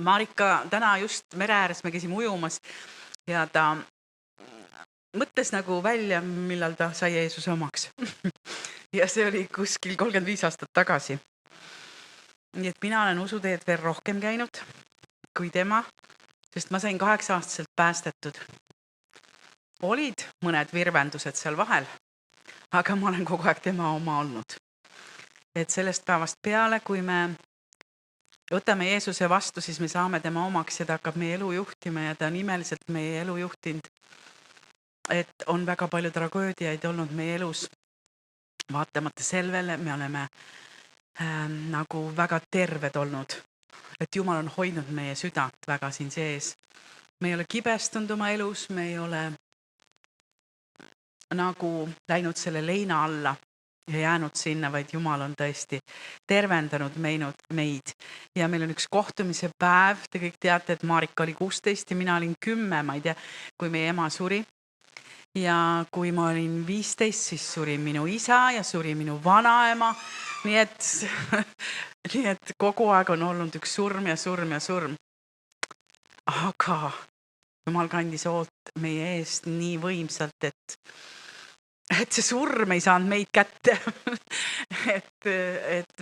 Marika täna just mere ääres me käisime ujumas ja ta mõtles nagu välja, millal ta sai Jeesuse omaks. Ja see oli kuskil 35 aastat tagasi. Nii et mina olen usuteed veel rohkem käinud kui tema, sest ma sain 8-aastaselt päästetud. Olid mõned virvendused seal vahel, aga ma olen kogu aeg tema oma olnud. Et sellest päevast peale, kui me võtame Jeesuse vastu, siis me saame tema omaks ja ta hakkab meie elu juhtima ja ta on imeliselt meie elu juhtinud. Et on väga palju tragöödiaid olnud meie elus. Vaatamata sellele me oleme nagu väga terved olnud. Et Jumal on hoidnud meie südant väga siin sees. Me ei ole kibestunud oma elus, me ei ole nagu läinud selle leina alla ja jäänud sinna, vaid Jumal on tõesti tervendanud meid. Ja meil on üks kohtumise päev. Te kõik teate, et Marika oli 16 ja mina olin 10, ma ei tea, kui meie ema suri. Ja kui ma olin 15, siis suri minu isa ja suri minu vanaema. Nii et kogu aeg on olnud üks surm ja surm ja surm. Aga Jumal kandis hoolt meie eest nii võimsalt, et see surm ei saanud meid kätte. et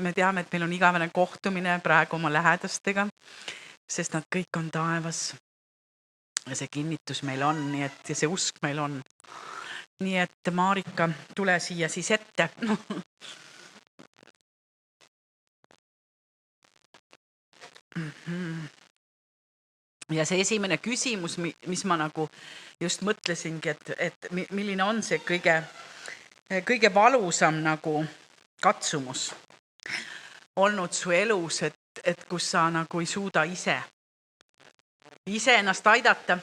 me teame, et meil on igavene kohtumine praegu oma lähedastega, sest nad kõik on taevas. Ja see kinnitus meil on, nii et ja see usk meil on. Nii et Marika, tule siia siis ette. Ja see esimene küsimus, mis ma nagu just mõtlesingi, et milline on see kõige valusam nagu katsumus olnud su elus, et kus sa nagu ei suuda ise ennast aidata.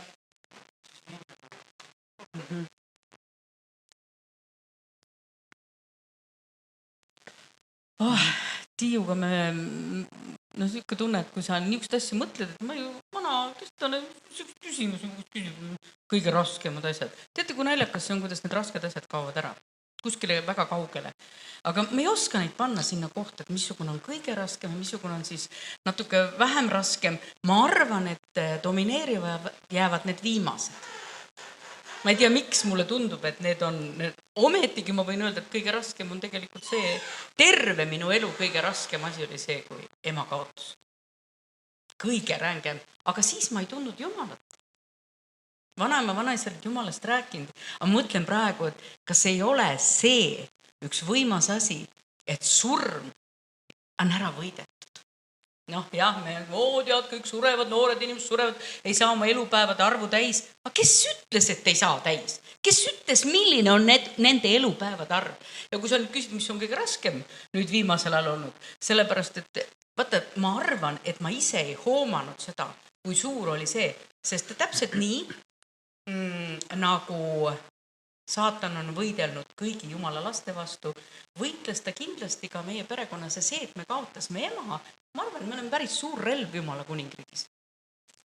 Tiiuga siuke tunne, et kui sa niisugust asja mõtled, et ma ju tõstane küsimus, kõige raskemad asjad. Teate, kui naljakas see on, kuidas need rasked asjad kaovad ära? Kuskile väga kaugele. Aga me ei oska neid panna sinna kohta, et missugune on kõige raskem ja missugune on siis natuke vähem raskem. Ma arvan, et domineeriva jäävad need viimased. Ma ei tea, miks mulle tundub, et need on, ometigi ma võin öelda, et kõige raskem on tegelikult see, terve minu elu kõige raskem asi oli see, kui ema kaotus. Kõige rängem, aga siis ma ei tundnud Jumalat. Vanaema vanaisalt Jumalast rääkinud, aga mõtlen praegu, et kas ei ole see üks võimas asi, et surm on ära võidetud. Jah, tead, kõik surevad, noored inimesed surevad, ei saa oma elupäevade arvu täis. Aga kes ütles, et ei saa täis? Kes ütles, milline on nende elupäevade arv? Ja kui sa nüüd küsid, mis on kõige raskem nüüd viimasel ajal olnud, sellepärast, et vaata, ma arvan, et ma ise ei hoomanud seda, kui suur oli see, sest täpselt nii, nagu saatan on võidelnud kõigi Jumala laste vastu, võitles ta kindlasti ka meie perekonnas ja see, et me kaotasime ema, ma arvan, et me oleme päris suur relv Jumala kuningriigis.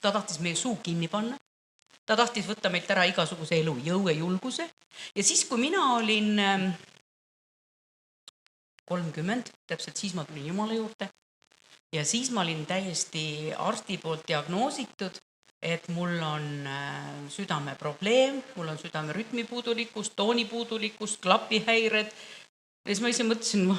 Ta tahtis meie suu kinni panna, ta tahtis võtta meilt ära igasuguse elu jõue julguse ja siis, kui mina olin 30, täpselt siis ma tulin Jumala juurde ja siis ma olin täiesti arsti poolt diagnoositud, et mul on südameprobleem, mul on südame rütmipuudulikkust, toonipuudulikkust, klapihäired. Ja siis ma ise mõtlesin,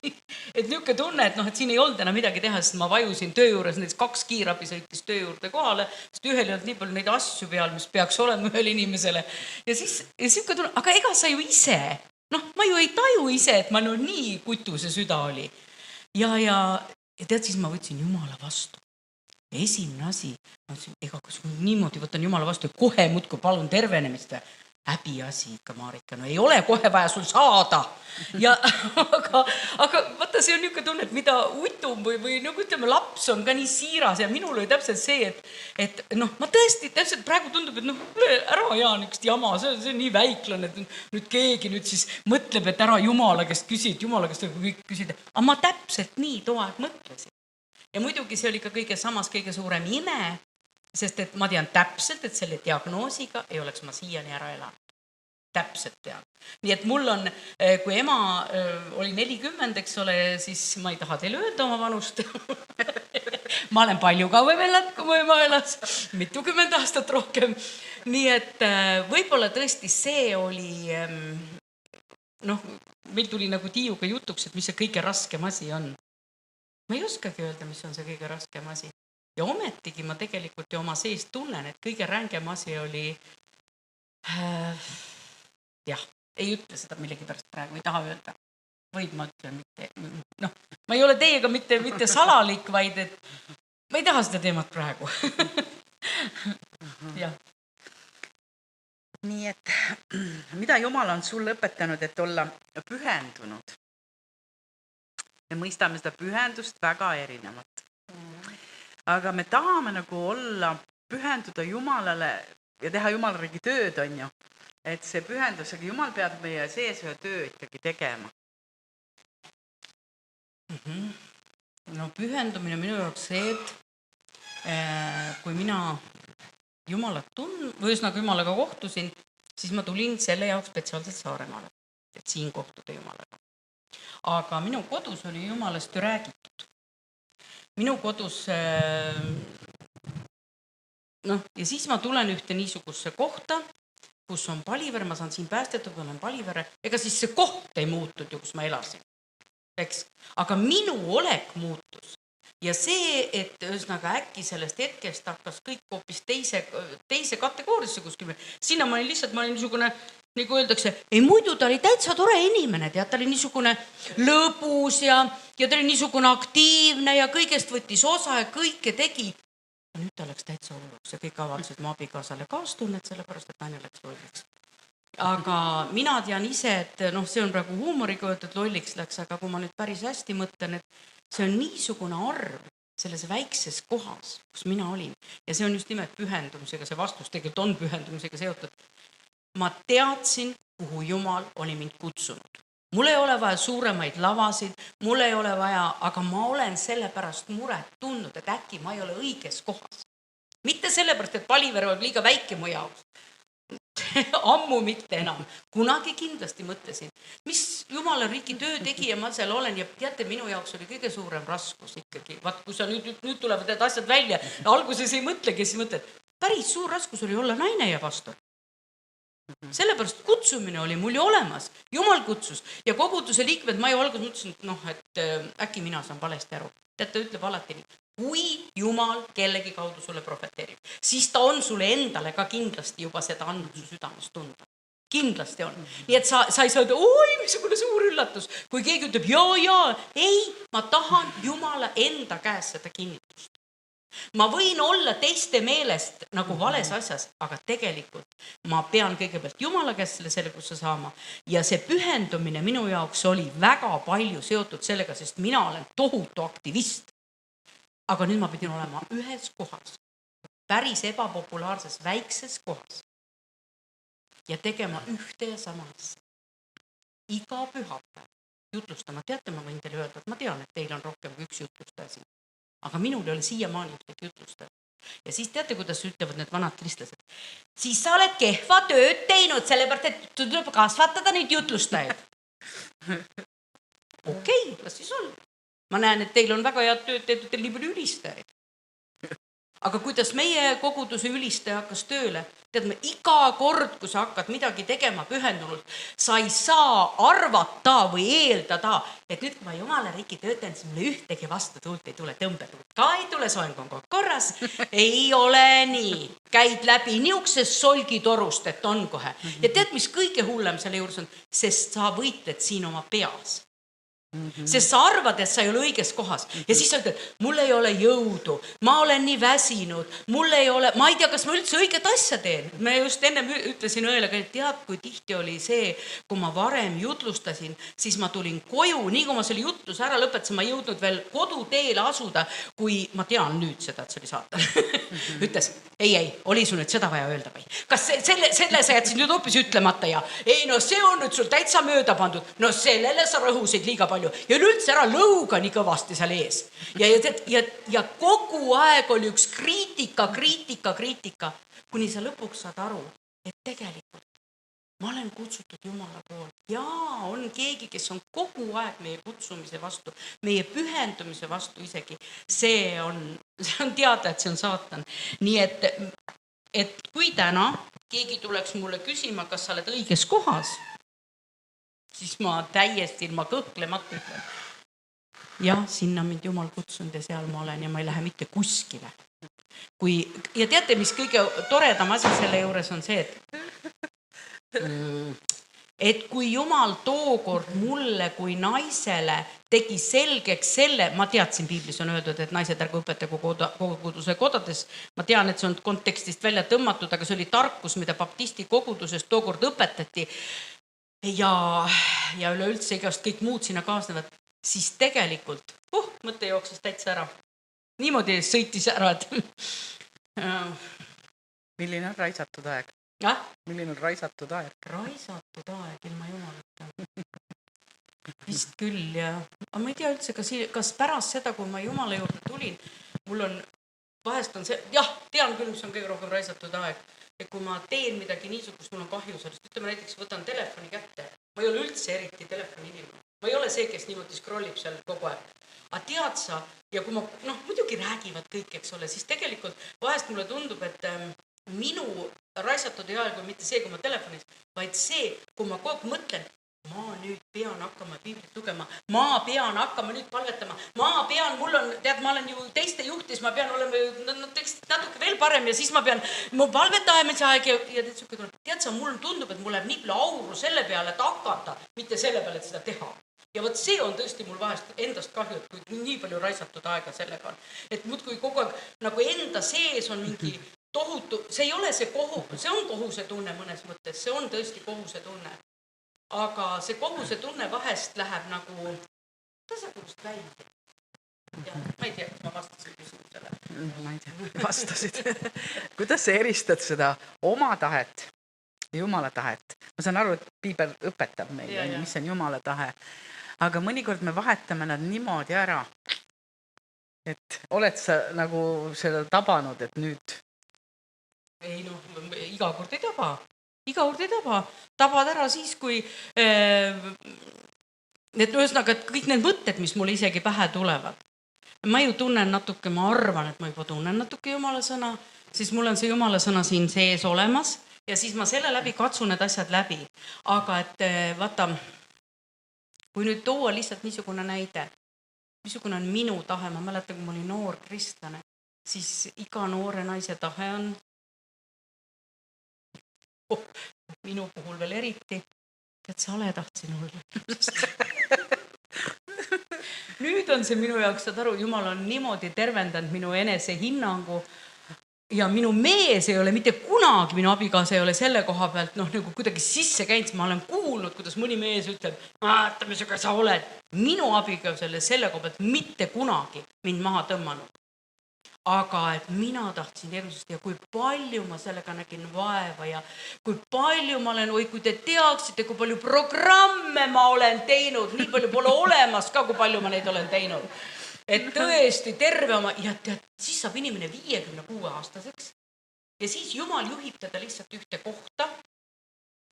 et niisugune tunne, et siin ei olnud enam midagi teha, sest ma vajusin töö juures, näiteks 2 kiirabi sõitis töö juurde kohale, sest ühel ei olnud nii palju neid asju peal, mis peaks olema ühel inimesele. Ja siis niisugune tunne, aga ega sa ju ise, ma ju ei taju ise, et ma nii kutu see süda oli. Ja tead, siis ma võtsin Jumala vastu. Esimene asi, ma ütlesin, ega kas niimoodi võtan Jumala vastu, kohe muudkui palun tervenemist või? Häbi asi ikka, Marika, ei ole kohe vaja sul saada. Ja, aga vaata, see on niisugune tunne, et mida utum või ütleme, laps on ka nii siiras ja minul oli täpselt see, et ma tõesti täpselt praegu tundub, et ära Jaan ükst jama, see on nii väiklane, et nüüd keegi nüüd siis mõtleb, et ära Jumala käest küsid, Jumala käest kõik küsida. Aga ma täpselt nii too aeg mõtlesin. Ja muidugi see oli ka kõige suurem ime, sest et ma tean täpselt, et selle diagnoosiga ei oleks ma siiani ära elanud. Täpselt tean. Nii et mul on, kui ema oli 40, eks ole, siis ma ei taha teile öelda oma vanust. ma olen palju kauem elanud, kui mu ema elas, mitukümmend aastat rohkem. Nii et võib-olla tõesti see oli, meil tuli nagu Tiiuga jutuks, et mis see kõige raskem asi on. Ma ei oskagi öelda, mis on see kõige raskem asi. Ja ometigi ma tegelikult ju oma sees tunnen, et kõige rängem asi oli, ei ütle seda millegi pärast praegu, ei taha öelda. Või ma ütlen mitte, ma ei ole teiega mitte salalik, vaid et ma ei taha seda teemat praegu. Jah. Nii et mida Jumal on sulle õpetanud, et olla pühendunud? Me mõistame seda pühendust väga erinevat. Aga me tahame nagu olla, pühenduda Jumalale ja teha Jumala riigi tööd, on ju. Et see pühendus, aga Jumal peab meie sees ühe töö ikkagi tegema. No pühendumine minu jaoks see, et kui mina Jumalat või üsnaga Jumalaga kohtusin, siis ma tulin selle jaoks spetsiaalselt Saaremaale, et siin kohtuda Jumalaga. Aga minu kodus oli Jumalast ju räägitud. Minu kodus, ja siis ma tulen ühte niisugusse kohta, kus on Palivere, ma saan siin päästetud, kui olen Palivere, ega siis see koht ei muutud ju, kus ma elasin. Eks? Aga minu olek muutus. Ja see, et üsnaga äkki sellest hetkest hakkas kõik hoopis teise kategoorisse kuskil. Sinna ma olin niisugune, nagu öeldakse, ei muidu ta oli täitsa tore inimene, ta oli niisugune lõbus ja ta oli niisugune aktiivne ja kõigest võttis osa ja kõike tegi. Ja nüüd ta läks täitsa hulluks ja kõik avaldasid mu abikaasale kaastunnet, sellepärast, et naine läks lolliks. Aga mina tean ise, et see on praegu huumoriga öeldud, lolliks läks, aga kui ma nüüd päris hästi mõtlen, et see on niisugune arv selles väikses kohas, kus mina olin. Ja see on just nimelt pühendumisega, see vastus tegelikult on pühendumisega seotud. Ma teadsin, kuhu Jumal oli mind kutsunud. Mul ei ole vaja suuremaid lavasid, mul ei ole vaja, aga ma olen sellepärast muret tundnud, et äkki ma ei ole õiges kohas. Mitte sellepärast, et Palivere on liiga väike mu jaoks. Ammu mitte enam. Kunagi kindlasti mõtlesin, mis Jumala riigi töö tegi ja ma seal olen ja teate, minu jaoks oli kõige suurem raskus ikkagi. Vaat, kui sa nüüd tulevad need asjad välja, alguses ei mõtlegi, siis mõtled, päris suur raskus oli olla naine ja pastor. Sellepärast kutsumine oli mul ju olemas. Jumal kutsus ja koguduse liikmed, ma ju alguses mõtlesin, et äkki mina saan valesti aru. Teate, ütleb alati nii, kui Jumal kellegi kaudu sulle profeteerib, siis ta on sulle endale ka kindlasti juba seda andnud su südames tunda. Kindlasti on. Nii et sa ei saa öelda, oi, missugune suur üllatus. Kui keegi ütleb, ei, ma tahan Jumala enda käes seda kinnitust. Ma võin olla teiste meelest nagu vales asjas, aga tegelikult ma pean kõigepealt Jumala käest selle selguse saama. Ja see pühendumine minu jaoks oli väga palju seotud sellega, sest mina olen tohutu aktivist. Aga nüüd ma pidin olema ühes kohas, päris ebapopulaarses väikses kohas ja tegema ühte ja sama asja. Iga pühapäev jutlustama. Teate, ma võin teile öelda, et ma tean, et teil on rohkem kui üks jutlustaja siin. Aga minul ei ole siiamaani ühtegi jutlustajat. Ja siis teate, kuidas ütlevad need vanad kristlased. Siis sa oled kehva tööd teinud, sellepärast, et tuleb kasvatada neid jutlustajaid. Okei, las siis on. Ma näen, et teil on väga head tööd tehtud, teil nii palju ülistajaid. Aga kuidas meie koguduse ülistaja hakkas tööle? Tead, iga kord, kui sa hakkad midagi tegema pühendunult, sa ei saa arvata või eeldada, et nüüd, kui ma Jumala riigi töötan, siis mulle ühtegi vastutult ei tule, tõmbetuult ka ei tule, soeng on korras. Ei ole nii. Käid läbi niuksest solgitorust, et on kohe. Ja tead, mis kõige hullem selle juures on? Sest sa võitled siin oma peas. Sest sa arvad, et sa ei ole õiges kohas ja siis sa ütled, mul ei ole jõudu, ma olen nii väsinud, ma ei tea, kas ma üldse õiget asja teen. Ma just enne ütlesin õelega, et tead, kui tihti oli see, kui ma varem jutlustasin, siis ma tulin koju, nii kui ma selle jutlus ära lõpetasin, ma ei jõudnud veel koduteele asuda, kui ma tean nüüd seda, et see oli saatan. Ütles, ei, oli sul nüüd seda vaja öelda või? Kas selle sa jätsid nüüd hoopis ütlemata ja ei, see on nüüd sul täitsa mööda pandud. No sellele sa rõhusid liiga palju. Ja üldse ära lõuga nii kõvasti seal ees. Ja kogu aeg oli üks kriitika, kuni sa lõpuks saad aru, et tegelikult ma olen kutsutud Jumala poole. Jaa, on keegi, kes on kogu aeg meie kutsumise vastu, meie pühendumise vastu isegi. See on see on teada, et see on saatan. Nii et kui täna keegi tuleks mulle küsima, kas sa oled õiges kohas, siis ma täiesti ilma kõhklemata ütlen, jah, sinna mind Jumal kutsunud ja seal ma olen ja ma ei lähe mitte kuskile. Ja teate, mis kõige toredam asi selle juures on see, et kui Jumal tookord mulle kui naisele tegi selgeks selle, ma teadsin, piiblis on öeldud, et naised ärge õpetagu koguduse kodades. Ma tean, et see on kontekstist välja tõmmatud, aga see oli tarkus, mida baptisti koguduses tookord õpetati ja üleüldse igast kõik muud sinna kaasnevad, siis tegelikult mõte jooksis täitsa ära. Niimoodi sõitis ära, et Milline on raisatud aeg? Milline on raisatud aeg? Raisatud aeg ilma Jumalata. Vist küll ja ma ei tea üldse, kas pärast seda, kui ma Jumala juurde tulin, mul on, vahest on see, tean küll, mis on kõige rohkem raisatud aeg. Ja kui ma teen midagi niisugust, mul on kahju sellest, ütleme näiteks võtan telefoni kätte. Ma ei ole üldse eriti telefoni inimene. Ma ei ole see, kes niimoodi scrollib seal kogu aeg. Aga tead sa, ja kui ma, muidugi räägivad kõik, eks ole, siis tegelikult vahest mulle tundub, et minu raisatud aeg on mitte see, kui ma telefonis, vaid see, kui ma kogu aeg mõtlen, ma nüüd pean hakkama piiblit lugema, ma pean hakkama nüüd palvetama, ma olen ju teiste juhtis, ma pean olema natuke veel parem ja siis ma pean mu palvetajamise aeg ja tead sa, mul tundub, et mul läheb nii palju auru selle peale, et hakata, mitte selle peale, et seda teha. Ja võt see on tõesti mul vahest endast kahju, et kui nii palju raisatud aega sellega on. Et muudkui kogu aeg nagu enda sees on mingi tohutu, see ei ole see on kohuse tunne mõnes mõttes, see on tõesti kohuse tunne. Aga see kohuse tunne vahest läheb nagu tasakaalust välja. Ja, ma ei tea, kas ma vastasin küsimusele. Ma ei tea, vastasid. Kuidas sa eristad seda oma tahet ja Jumala tahet? Ma saan aru, et piibel õpetab meile, mis on Jumala tahe. Aga mõnikord me vahetame nad niimoodi ära, et oled sa nagu seda tabanud, et nüüd? Ei iga kord ei taba. Iga kord ei taba. Tabad ära siis, kui et ühesõnaga, et kõik need mõtted, mis mulle isegi pähe tulevad. Ma ju tunnen natuke, ma arvan, et ma juba tunnen natuke Jumala sõna, siis mul on see Jumala sõna siin sees olemas ja siis ma selle läbi katsun need asjad läbi. Aga et vaata, kui nüüd tuua lihtsalt niisugune näide, missugune on minu tahe, ma mäletan, kui ma olin noor kristlane, siis iga noore naise tahe on minu puhul veel eriti, et sa ole tahtsin olla. Nüüd on see minu jaoks, saad aru, Jumal on niimoodi tervendanud minu enese hinnangu ja minu mees ei ole mitte kunagi, minu abikaasa ei ole selle koha pealt nagu kuidagi sisse käinud, ma olen kuulnud, kuidas mõni mees ütleb, vaata, missugune sa oled. Minu abikaasa selle koha pealt mitte kunagi mind maha tõmmanud. Aga et mina tahtsin hirmsasti ja kui palju ma sellega nägin vaeva ja kui palju ma olen, kui te teaksite, kui palju programme ma olen teinud, nii palju pole olemas ka, kui palju ma neid olen teinud. Et tõesti terve oma, ja tead, siis saab inimene 56-aastaseks ja siis Jumal juhib teda lihtsalt ühte kohta.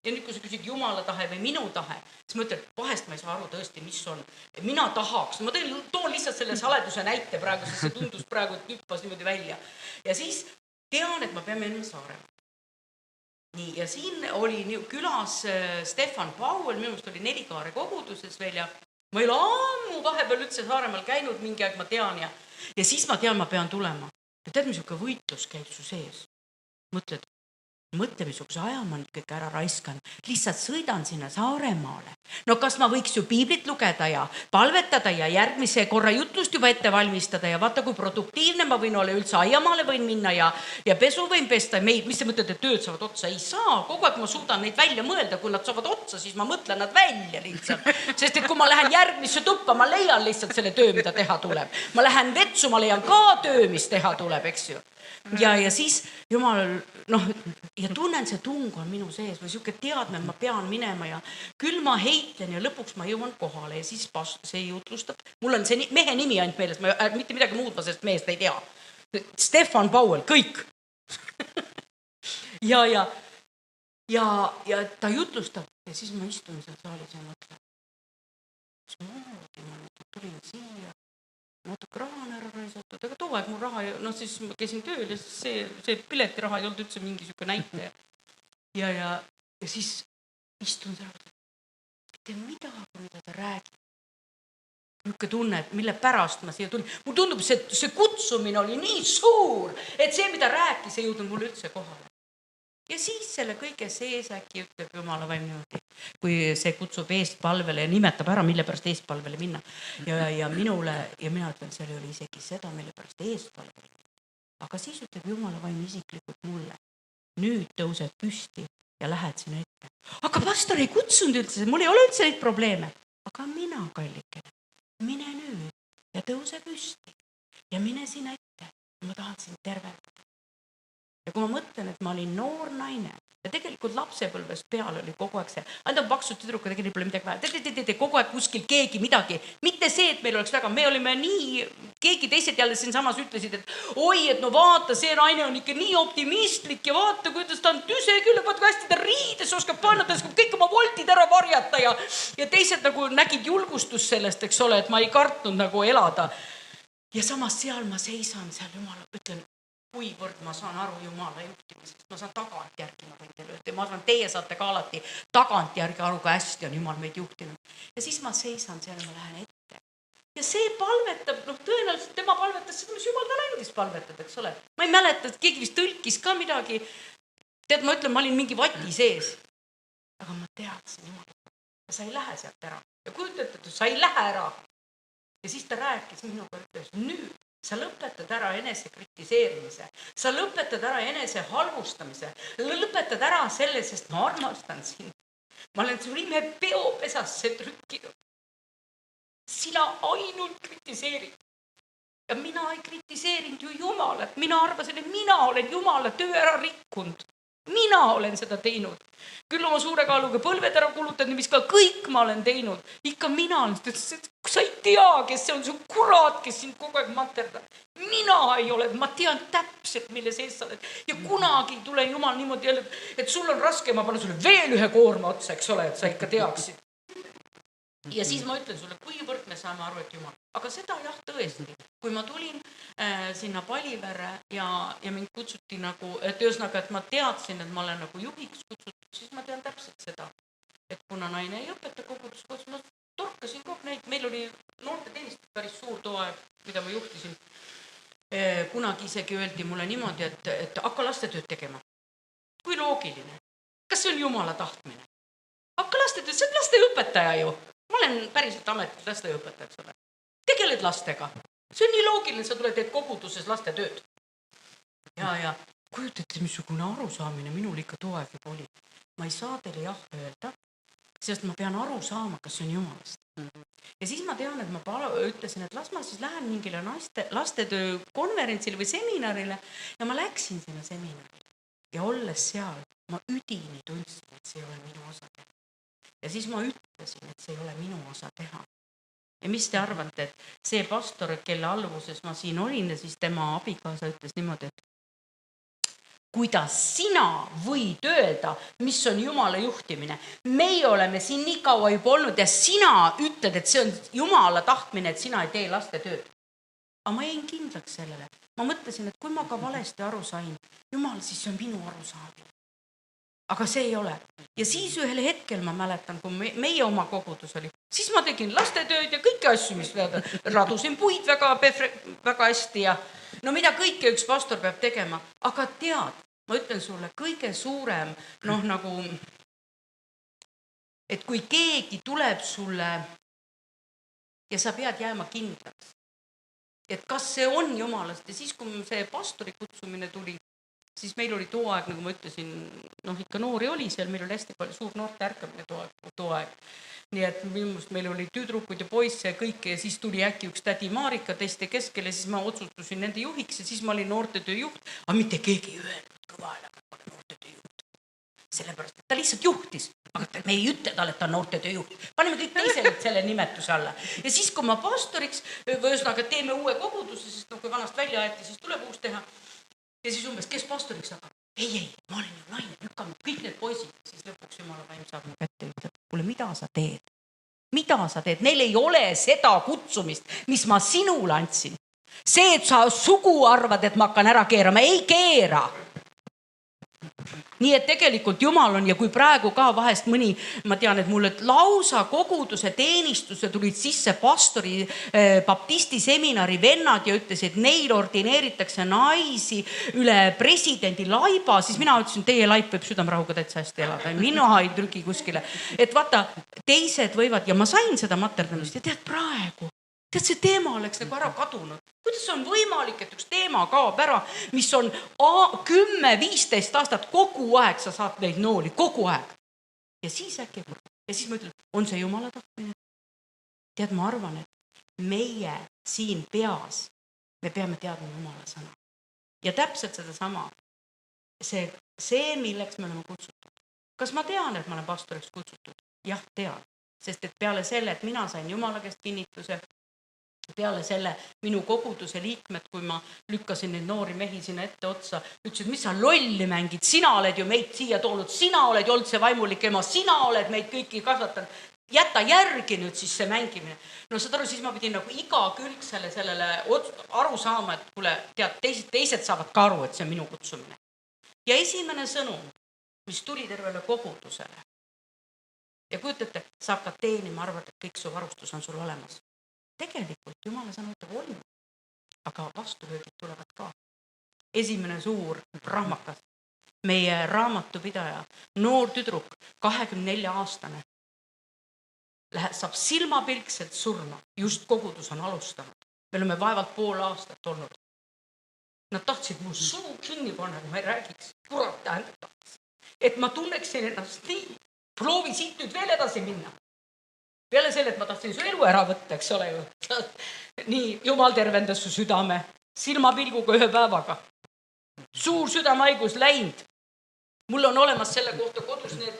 Ja nüüd, kui sa küsid Jumala tahe või minu tahe, siis ma ütlen, vahest ma ei saa aru tõesti, mis on. Mina tahaks, ma toon lihtsalt selle saleduse näite praegu, sest see tundus praegu, et hüppas niimoodi välja. Ja siis tean, et ma peame enne Saaremaa. Nii, ja siin oli külas Stefan Pauel, minu meelest oli Nelikaare koguduses veel ja ma ei ole ammu vahepeal üldse Saaremaal käinud, mingi aeg ma tean ja siis ma tean, ma pean tulema. Ja tead, missugune võitlus käib su sees. Mõtle, missuguse aja ma nüüd kõik ära raiskan. Lihtsalt sõidan sinna Saaremaale. No kas ma võiks ju piiblit lugeda ja palvetada ja järgmise korra jutlust juba ette valmistada ja vaata, kui produktiivne ma võin olla, üldse aiamaale võin minna ja pesu võin pesta. Mis te mõtlete, et tööd saavad otsa? Ei saa, kogu aeg ma suudan neid välja mõelda. Kui nad saavad otsa, siis ma mõtlen nad välja lihtsalt. Sest et kui ma lähen järgmisse tuppa, ma leian lihtsalt selle töö, mida teha tuleb. Ma lähen vetsu, ma leian ka töö, mis teha tuleb, eks ju. Ja siis Jumal, ja tunnen see tung on minu sees või siuke teadme, ma pean minema ja küll ma heitlen ja lõpuks ma jõuan kohale ja siis see jutlustab. Mul on see mehe nimi ainult meeles, mitte midagi muud ma sellest meest ei tea. Stefan Pauel, kõik. ja ta jutlustab ja siis ma istun seal saalis ja mõtlen. Ma tulin siia natuke raha on ära raisatud, aga too aeg mul raha, noh siis ma käisin tööl ja see piletiraha ei olnud üldse mingi siuke näitaja. Ja siis istun seal, mitte midagi, mida ta räägib. Niisugune tunne, et mille pärast ma siia tulin. Mul tundub, see kutsumine oli nii suur, et see, mida rääkis, ei jõudnud mulle üldse kohale. Ja siis selle kõige sees äkki ütleb Jumala vaim niimoodi, kui see kutsub eestpalvele ja nimetab ära, mille pärast eestpalvele minna. Ja minule, ja mina ütlen, seal ei ole isegi seda, mille pärast eestpalvele minna. Aga siis ütleb Jumala vaim isiklikult mulle, nüüd tõused püsti ja lähed sinna ette. Aga pastor ei kutsunud üldse, mul ei ole üldse neid probleeme. Aga mina, kallikene, mine nüüd ja tõuse püsti ja mine sinna ette. Ma tahan sind tervendada. Ja kui ma mõtlen, et ma olin noor naine ja tegelikult lapsepõlvest peale oli kogu aeg see, anda paksud tüdrukud, tegelikult pole midagi vaja, kogu aeg kuskil keegi midagi, mitte see, et meil oleks väga, me olime nii, keegi teised jälle siin samas ütlesid, et oi, et no vaata, see naine on ikka nii optimistlik ja vaata, kuidas ta on tüse küll, vaata kui hästi ta riides oskab panna, ta oskab kõik oma voltid ära varjata ja teised nagu nägid julgustust sellest, eks ole, et ma ei kartnud nagu elada. Ja samas seal ma seisan, seal Jumala, ütlen, kuivõrd ma saan aru Jumala juhtimisest, ma saan tagantjärgi, ma võin teile öelda, ma arvan, teie saate ka alati tagantjärgi aru, kui hästi on Jumal meid juhtinud. Ja siis ma seisan seal ja ma lähen ette. Ja see palvetab, tõenäoliselt tema palvetas seda, mis Jumal talle andis palvetada, eks ole. Ma ei mäleta, et keegi vist tõlkis ka midagi. Tead, ma ütlen, ma olin mingi vati sees. Aga ma teadsin Jumal. Ja sa ei lähe sealt ära. Ja kujutate, et sa ei lähe ära. Ja siis ta rääkis minuga, ütles, nüüd sa lõpetad ära enese kritiseerimise, sa lõpetad ära enese halvustamise, lõpetad ära selle, sest ma armastan sind. Ma olen su nime peopesasse trükkinud. Sina ainult kritiseerid. Ja mina ei kritiseerinud ju Jumalat. Mina arvasin, et mina olen Jumala töö ära rikkunud. Mina olen seda teinud. Küll oma suure kaaluga põlved ära kulutanud, mis ka kõik ma olen teinud. Ikka mina olen, sa ei tea, kes see on su kurat, kes sind kogu aeg materdab. Mina ei ole, ma tean täpselt, mille sees sa oled. Ja kunagi tule Jumal niimoodi jälle, et sul on raske, ma panen sulle veel ühe koorma otsa, eks ole, et sa ikka teaksid. Ja siis ma ütlen sulle, kuivõrd me saame aru, et Jumal. Aga seda jah tõesti, kui ma tulin sinna Paliverre ja mind kutsuti nagu, et ühesõnaga, et ma teadsin, et ma olen nagu juhiks kutsutud, siis ma tean täpselt seda, et kuna naine ei õpeta kogudus, ma torkasin kogu neid, meil oli noorte teenistus päris suur too aeg, mida ma juhtisin. Kunagi isegi öeldi mulle niimoodi, et hakka lastetööd tegema. Kui loogiline? Kas see on Jumala tahtmine? Hakka lastetööd, see on lasteõpetaja ju. Ma olen päriselt ametlik lasteõpetaja, eks ole. Tegeled lastega. See on nii loogiline, sa tuled teed koguduses lastetööd. Ja kujutate, missugune arusaamine minul ikka too aeg juba oli. Ma ei saa teile jah öelda, sest ma pean aru saama, kas see on Jumalast. Ja siis ma tean, et ma ütlesin, et las ma siis lähen mingile lastetöö konverentsile või seminarile ja ma läksin sinna seminarile. Ja olles seal, ma üdini tundsin, et see ei ole minu osa teha. Ja siis ma ütlesin, et see ei ole minu osa teha. Ja mis te arvate, et see pastor, kelle alluvuses ma siin olin ja siis tema abikaasa ütles niimoodi, et kuidas sina võid öelda, mis on Jumala juhtimine. Meie oleme siin nii kaua juba olnud ja sina ütled, et see on Jumala tahtmine, et sina ei tee laste tööd. Aga ma jäin kindlaks sellele. Ma mõtlesin, et kui ma ka valesti aru sain, Jumal, siis see on minu arusaamine. Aga see ei ole. Ja siis ühel hetkel ma mäletan, kui meie oma kogudus oli, siis ma tegin lastetööd ja kõiki asju, mis radusin puid väga hästi ja no mida kõike üks pastor peab tegema. Aga tead, ma ütlen sulle, kõige suurem, nagu, et kui keegi tuleb sulle ja sa pead jääma kindlaks, et kas see on Jumalast ja siis, kui see pastori kutsumine tuli, siis meil oli too aeg, nagu ma ütlesin, ikka noori oli seal, meil oli hästi palju suur noorte ärkamine too aeg. Nii et meil oli tüdrukud ja poisse ja kõike ja siis tuli äkki üks tädi Marika teiste keskel ja siis ma otsustusin nende juhiks ja siis ma olin noortetöö juht, aga mitte keegi ei öelnud kõva häälega, et ma olen noortetöö juht. Sellepärast, et ta lihtsalt juhtis, aga me ei ütle talle, et ta on noortetöö juht. Paneme kõik teised selle nimetuse alla. Ja siis, kui ma pastoriks, ühesõnaga teeme uue koguduse, sest kui vanast välja aeti, siis tuleb uus teha. Ja siis umbes, kes pastoriks hakkab? Ei, ma olen ju naine, lükkanud kõik need poisid. Siis lõpuks Jumala vaim saab mu kätte ja ütleb, kuule, mida sa teed? mida sa teed, neil ei ole seda kutsumist, mis ma sinule andsin. See, et sa sugu arvad, et ma hakkan ära keerama, ei keera. Nii et tegelikult Jumal on ja kui praegu ka vahest mõni, ma tean, et mulle lausa koguduse teenistuse tulid sisse pastori baptisti seminari vennad ja ütles, et neil ordineeritakse naisi üle presidendi laiba, siis mina ütlesin, teie laip võib südamerahuga täitsa hästi elada. Mina ei trüki kuskile. Et vaata, teised võivad ja ma sain seda materdamist ja tead praegu. Tead, see teema oleks nagu ära kadunud. Kuidas on võimalik, et üks teema kaob ära, mis on 10-15 aastat kogu aeg sa saad neid nooli, kogu aeg. Ja siis äkki, ja siis ma ütlen, on see Jumala tahtmine? Tead, ma arvan, et meie siin peas, me peame teadma Jumala sõna. Ja täpselt seda sama, see, milleks me oleme kutsutud. Kas ma tean, et ma olen pastoriks kutsutud? Jah, tean. Sest et peale selle, et mina sain Jumala käest kinnituse, peale selle minu koguduse liikmed, kui ma lükkasin neid noori mehi sinna ette otsa, ütlesid, mis sa lolli mängid, sina oled ju meid siia toonud, sina oled ju olnud see vaimulik ema, sina oled meid kõiki kasvatanud, jäta järgi nüüd siis see mängimine. No saad aru, siis ma pidin nagu igakülg sellele aru saama, et kuule, tead, teised saavad ka aru, et see on minu kutsumine. Ja esimene sõnum, mis tuli tervele kogudusele. Ja kujutate, sa hakkad teenima, arvad, et kõik su varustus on sul olemas. Tegelikult Jumala sõna ütleb on, aga vastulöögid tulevad ka. Esimene suur rahmakas, meie raamatupidaja, noor tüdruk, 24-aastane, saab silmapilkselt surma, just kogudus on alustanud. Me oleme vaevalt pool aastat olnud. Nad tahtsid mu suu kinni panna, kui ma ei räägiks. Kurat tähendab, et ma tunneksin ennast nii. Proovi siit nüüd veel edasi minna. Peale selle, et ma tahtsin su elu ära võtta, eks ole ju. Nii, Jumal tervendas su südame, silmapilguga ühe päevaga. Suur südamehaigus läinud. Mul on olemas selle kohta kodus need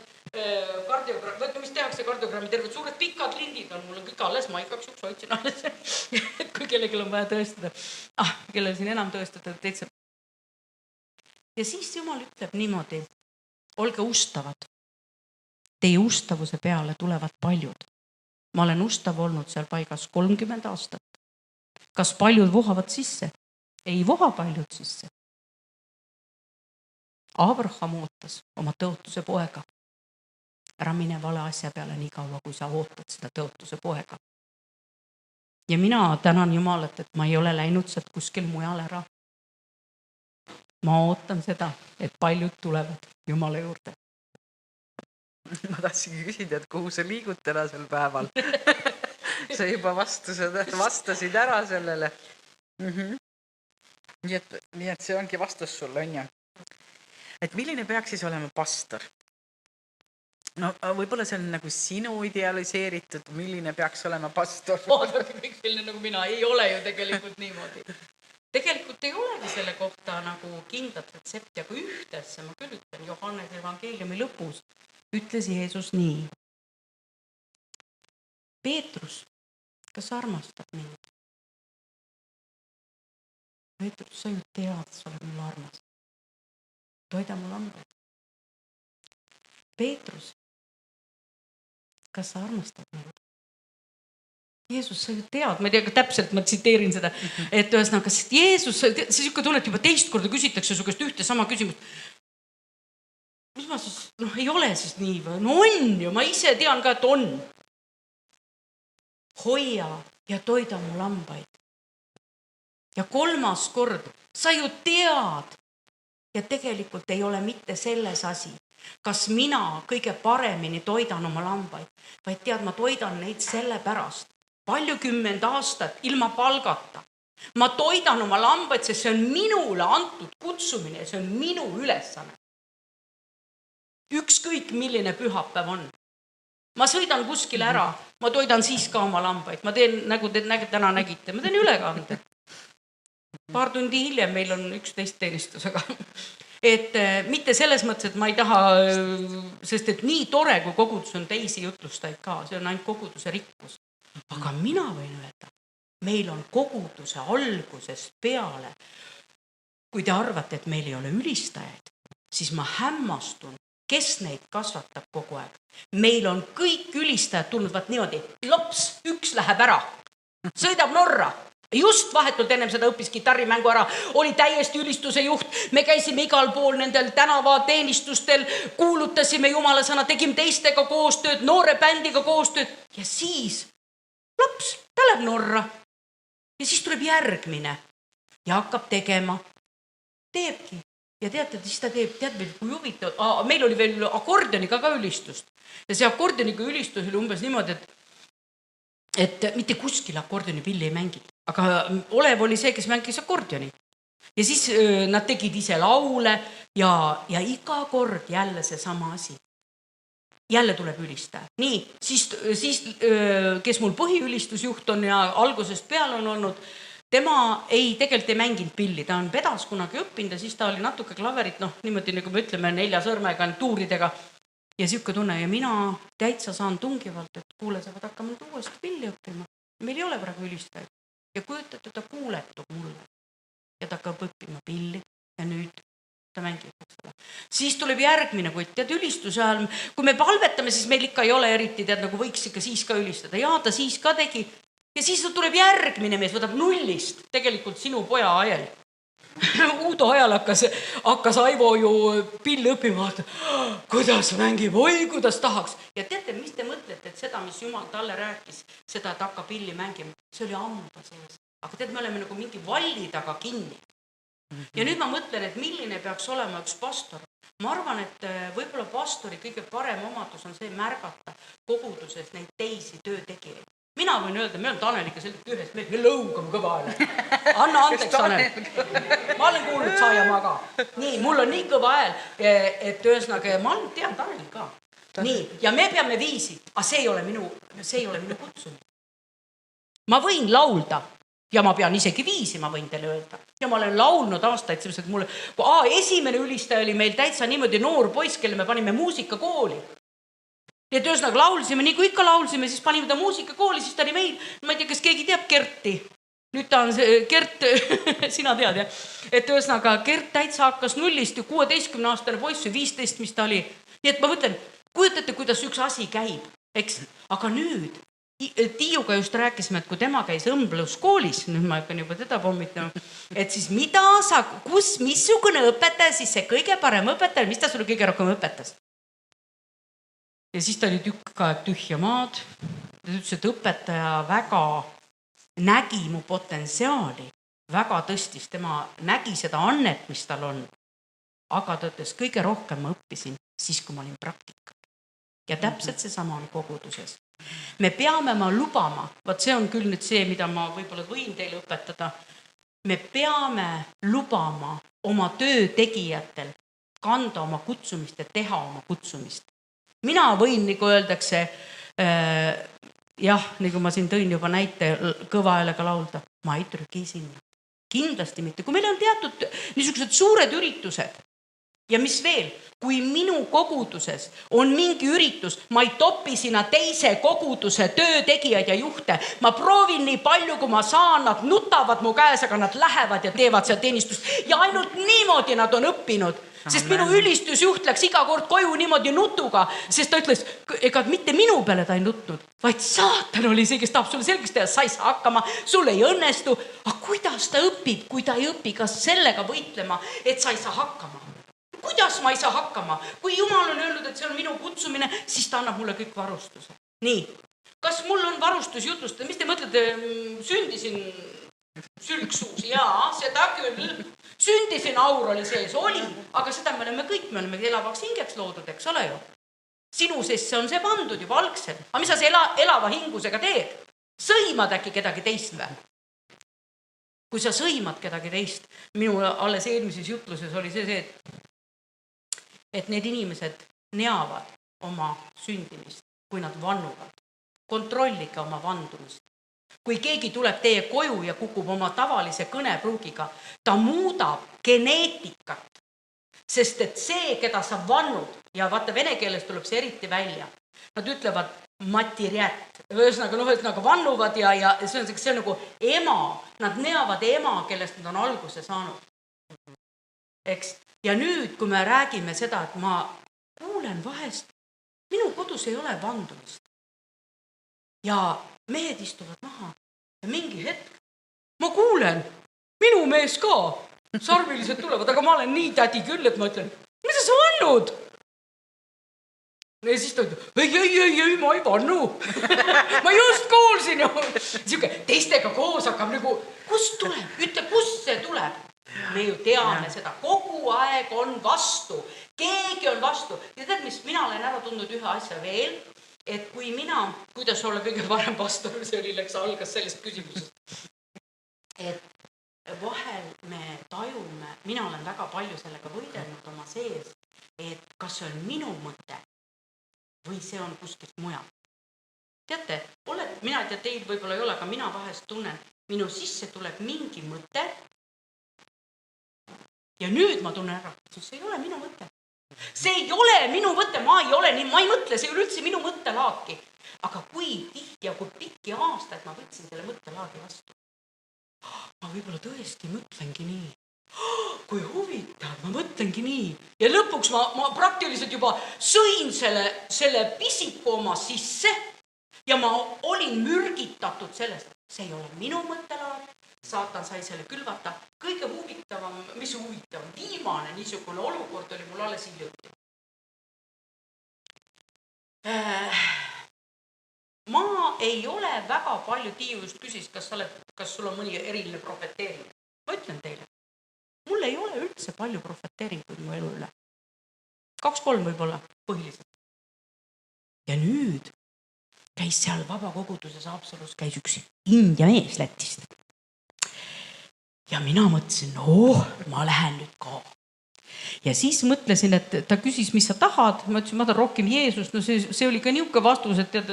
kardiogramm, mis tehakse kardiogrammi, terved suured pikad lindid on, mul on kõik alles, ma igaks juks hoidsin alles, et kui kellelgi on vaja tõestada. Kellel siin enam tõestada, täitsa. Ja siis Jumal ütleb niimoodi, olge ustavad. Teie ustavuse peale tulevad paljud. Ma olen ustav olnud seal paigas 30 aastat. Kas paljud vohavad sisse? Ei voha paljud sisse. Abraham ootas oma tõotuse poega. Ära mine vale asja peale nii kaua, kui sa ootad seda tõotuse poega. Ja mina tänan Jumalat, et ma ei ole läinud sealt kuskil mujal ära. Ma ootan seda, et paljud tulevad Jumala juurde. Ma tahtsingi küsida, et kuhu sa liigud tänasel päeval. Sa juba vastasid ära sellele. Nii et see ongi vastus sulle, on ju. Et milline peaks siis olema pastor? No võib-olla see on nagu sinu idealiseeritud, milline peaks olema pastor? Vaadake kõik selline nagu mina, ei ole ju tegelikult niimoodi. Tegelikult ei olegi selle kohta nagu kindlat retsepti, aga ühtesse ma küll ütlen Johannese evangeeliumi lõpus. Ütles Jeesus nii. Peetrus, kas sa armastad mind? Peetrus, sa ju tead, sa oled mul armas. Toida mul lambaid. Peetrus, kas sa armastad mind? Jeesus, sa ju tead, ma ei tea, täpselt ma tsiteerin seda, et ühesõnaga, sest Jeesus, siis ikka tunnet juba teist korda küsitakse su käest ühte sama küsimust. Mis ma siis, ei ole siis nii või? No on ju, ma ise tean ka, et on. Hoia ja toida mu lambaid. Ja 3. kord, sa ju tead. Ja tegelikult ei ole mitte selles asi, kas mina kõige paremini toidan oma lambaid, vaid tead, ma toidan neid selle pärast. Palju 10 aastat ilma palgata. Ma toidan oma lambaid, sest see on minule antud kutsumine ja see on minu ülesanne. Ükskõik milline pühapäev on. Ma sõidan kuskile ära, ma toidan siis ka oma lambaid. Ma teen, nagu te täna nägite, ma teen ülekande. Paar tundi hiljem meil on 11 teenistusega. Et mitte selles mõttes, et ma ei taha, sest et nii tore, kui kogudus on teisi jutlustajaid ka, see on ainult koguduse rikkus. Aga mina võin öelda, meil on koguduse algusest peale. Kui te arvate, et meil ei ole ülistajaid, siis ma hämmastun, kes neid kasvatab kogu aeg? Meil on kõik ülistajad tulnud vaat niimoodi, lops, üks läheb ära, sõidab Norra. Just vahetult ennem seda õppis kitarrimängu ära, oli täiesti ülistuse juht, me käisime igal pool nendel tänavateenistustel, kuulutasime Jumala sõna, tegime teistega koostööd, noore bändiga koostööd ja siis laps, ta läheb Norra ja siis tuleb järgmine ja hakkab tegema, teebki ja teate, siis ta teeb, tead veel, kui huvitav, meil oli veel akordioniga ka ülistust ja see akordioniga ülistus oli umbes niimoodi, et mitte kuskil akordionipilli ei mängita, aga Olev oli see, kes mängis akordioni. Ja siis nad tegid ise laule ja iga kord jälle see sama asi. Jälle tuleb ülistaja. Nii, siis kes mul põhiülistusjuht on ja algusest peale on olnud, tema tegelikult ei mänginud pilli, ta on pedas kunagi õppinud ja siis ta oli natuke klaverit, niimoodi nagu me ütleme 4 sõrmega tuuridega. Ja siuke tunne ja mina täitsa saan tungivalt, et kuule, sa võid hakkama nüüd uuesti pilli õppima. Meil ei ole praegu ülistajaid. Ja kujutate, ta kuuletub mulle. Ja ta hakkab õppima pilli ja nüüd ta mängib. Siis tuleb järgmine kutt, tead ülistuse ajal, kui me palvetame, siis meil ikka ei ole eriti, tead nagu võiks ikka siis ka ülistada. Ja ta siis ka tegi. Ja siis tuleb järgmine mees, võtab nullist, tegelikult sinu poja ajel. Uudo ajal hakkas Aivo ju pilli õppima, kuidas mängib, oi, kuidas tahaks. Ja teate, mis te mõtlete, et seda, mis Jumal talle rääkis, seda, et hakka pilli mängima, see oli ammuda sees. Aga tead, me oleme nagu mingi valli taga kinni. Ja nüüd ma mõtlen, et milline peaks olema üks pastor. Ma arvan, et võib-olla pastori kõige parem omadus on see märgata koguduses neid teisi töötegijaid. Mina võin öelda, me on Taneliga selgelt ühes, me lõugame kõva hääle. Anna andeks, Tanel. Ma olen kuulnud Saiamaa ka. Nii, mul on nii kõva hääl, et ühesõnaga, ma tean Taneli ka. Nii, ja me peame viisi, aga see ei ole minu kutsumine. Ma võin laulda ja ma pean isegi viisi, ma võin teile öelda. Ja ma olen laulnud aastaid, sellised mulle, esimene ülistaja oli meil täitsa niimoodi noor poiss, kelle me panime muusikakooli. Ja ühesõnaga laulsime, nii kui ikka laulsime, siis panime ta muusikakooli, siis ta oli meil, ma ei tea, kas keegi teab Kerti. Nüüd ta on see Kert, sina tead, jah? Et ühesõnaga Kert täitsa hakkas nullist ja 16-aastane poiss või 15, mis ta oli. Nii et ma mõtlen, kujutate, kuidas üks asi käib, eks? Aga nüüd, Tiiuga just rääkisime, et kui tema käis õmbluskoolis, nüüd ma hakkan juba teda pommitama, et siis missugune õpetaja, siis see kõige parem õpetaja, mis ta sulle kõige rohkem õpetas? Ja siis ta oli tükk aeg tühja maad. Ta ütles, et õpetaja väga nägi mu potentsiaali, väga tõstis, tema nägi seda annet, mis tal on. Aga ta ütles, kõige rohkem ma õppisin siis, kui ma olin praktika. Ja täpselt see sama on koguduses. Me peame ma lubama, vaat see on küll nüüd see, mida ma võib-olla võin teile õpetada, me peame lubama oma töö tegijatel kanda oma kutsumist ja teha oma kutsumist. Mina võin, nagu öeldakse, jah, nagu ma siin tõin juba näite kõva häälega laulda, ma ei trügi sinna. Kindlasti mitte. Kui meil on teatud niisugused suured üritused ja mis veel, kui minu koguduses on mingi üritus, ma ei topi sinna teise koguduse töötegijaid ja juhte. Ma proovin nii palju, kui ma saan, nad nutavad mu käes, aga nad lähevad ja teevad seal teenistust. Ja ainult niimoodi nad on õppinud. Sest minu ülistusjuht läks iga kord koju niimoodi nutuga, sest ta ütles, ega mitte minu peale ta ei nutnud, vaid saatan oli see, kes tahab sulle selgeks teha, sa ei saa hakkama, sul ei õnnestu. Aga kuidas ta õpib, kui ta ei õpi, kas sellega võitlema, et sa ei saa hakkama? Kuidas ma ei saa hakkama? Kui Jumal on öelnud, et see on minu kutsumine, siis ta annab mulle kõik varustuse. Nii, kas mul on varustus jutustada? Mis te mõtlete, sündisin sülksuus? Jaa, seda küll. Sündisin aur oli sees, oli, aga seda me oleme elavaks hingeks loodud, eks ole ju. Sinu sisse on see pandud juba algselt. Aga mis sa see elava hingusega teed? Sõimad äkki kedagi teist või? Kui sa sõimad kedagi teist, minu alles eelmises jutluses oli see, et need inimesed neavad oma sündimist, kui nad vannuvad. Kontrollike oma vandumist. Kui keegi tuleb teie koju ja kukub oma tavalise kõnepruugiga, ta muudab geneetikat, sest et see, keda sa vannud, ja vaata vene keeles tuleb see eriti välja, nad ütlevad matirjät, ühesõnaga vannuvad ja see on nagu ema, nad neavad ema, kellest nad on alguse saanud. Eks? Ja nüüd, kui me räägime seda, et ma kuulen vahest, minu kodus ei ole vandumist. Ja mehed istuvad maha ja mingi hetk ma kuulen, minu mees ka, sarvilised tulevad, aga ma olen nii tädi küll, et ma ütlen, mida sa vannud? Ja siis ta ütleb, ei, ma ei vannu. Ma just kuulsin ju. Siuke teistega koos hakkab nagu, kust tuleb? Ütle, kust see tuleb? Me ju teame seda, kogu aeg on vastu. Keegi on vastu. Ja tead, mis mina olen ära tundnud ühe asja veel, et kui mina, kuidas olla kõige varem pastor, see oli, algas sellest küsimusest, et vahel me tajume, mina olen väga palju sellega võidelnud oma sees, et kas see on minu mõte või see on kuskilt mujal. Teate, mina ei tea, teil võib-olla ei ole, aga mina vahest tunnen, minu sisse tuleb mingi mõte ja nüüd ma tunnen ära, et see ei ole minu mõte. See ei ole minu mõte, ma ei mõtle, see ei ole üldse minu mõttelaaki. Aga kui tihti ja kui pikki aastaid ma võtsin selle mõttelaagi vastu, ma võib-olla tõesti mõtlengi nii. Kui huvitav, ma mõtlengi nii. Ja lõpuks ma praktiliselt juba sõin selle pisiku oma sisse ja ma olin mürgitatud sellest. See ei ole minu mõttelaad. Saatan sai selle külvata. Kõige huvitavam, mis huvitavam, viimane niisugune olukord oli mul alles hiljuti. Ma ei ole väga palju, Tiiu just küsis, kas sul on mõni eriline profeteering. Ma ütlen teile, mul ei ole üldse palju profeteeringuid mu elu üle. 2-3 võib-olla põhiliselt. Ja nüüd käis seal vabakoguduses Haapsalus, käis üks India mees Lätist. Ja mina mõtlesin, ma lähen nüüd ka. Ja siis mõtlesin, et ta küsis, mis sa tahad. Ma ütlesin, ma tahan rohkem Jeesust. No see oli ka niuke vastus, et tead,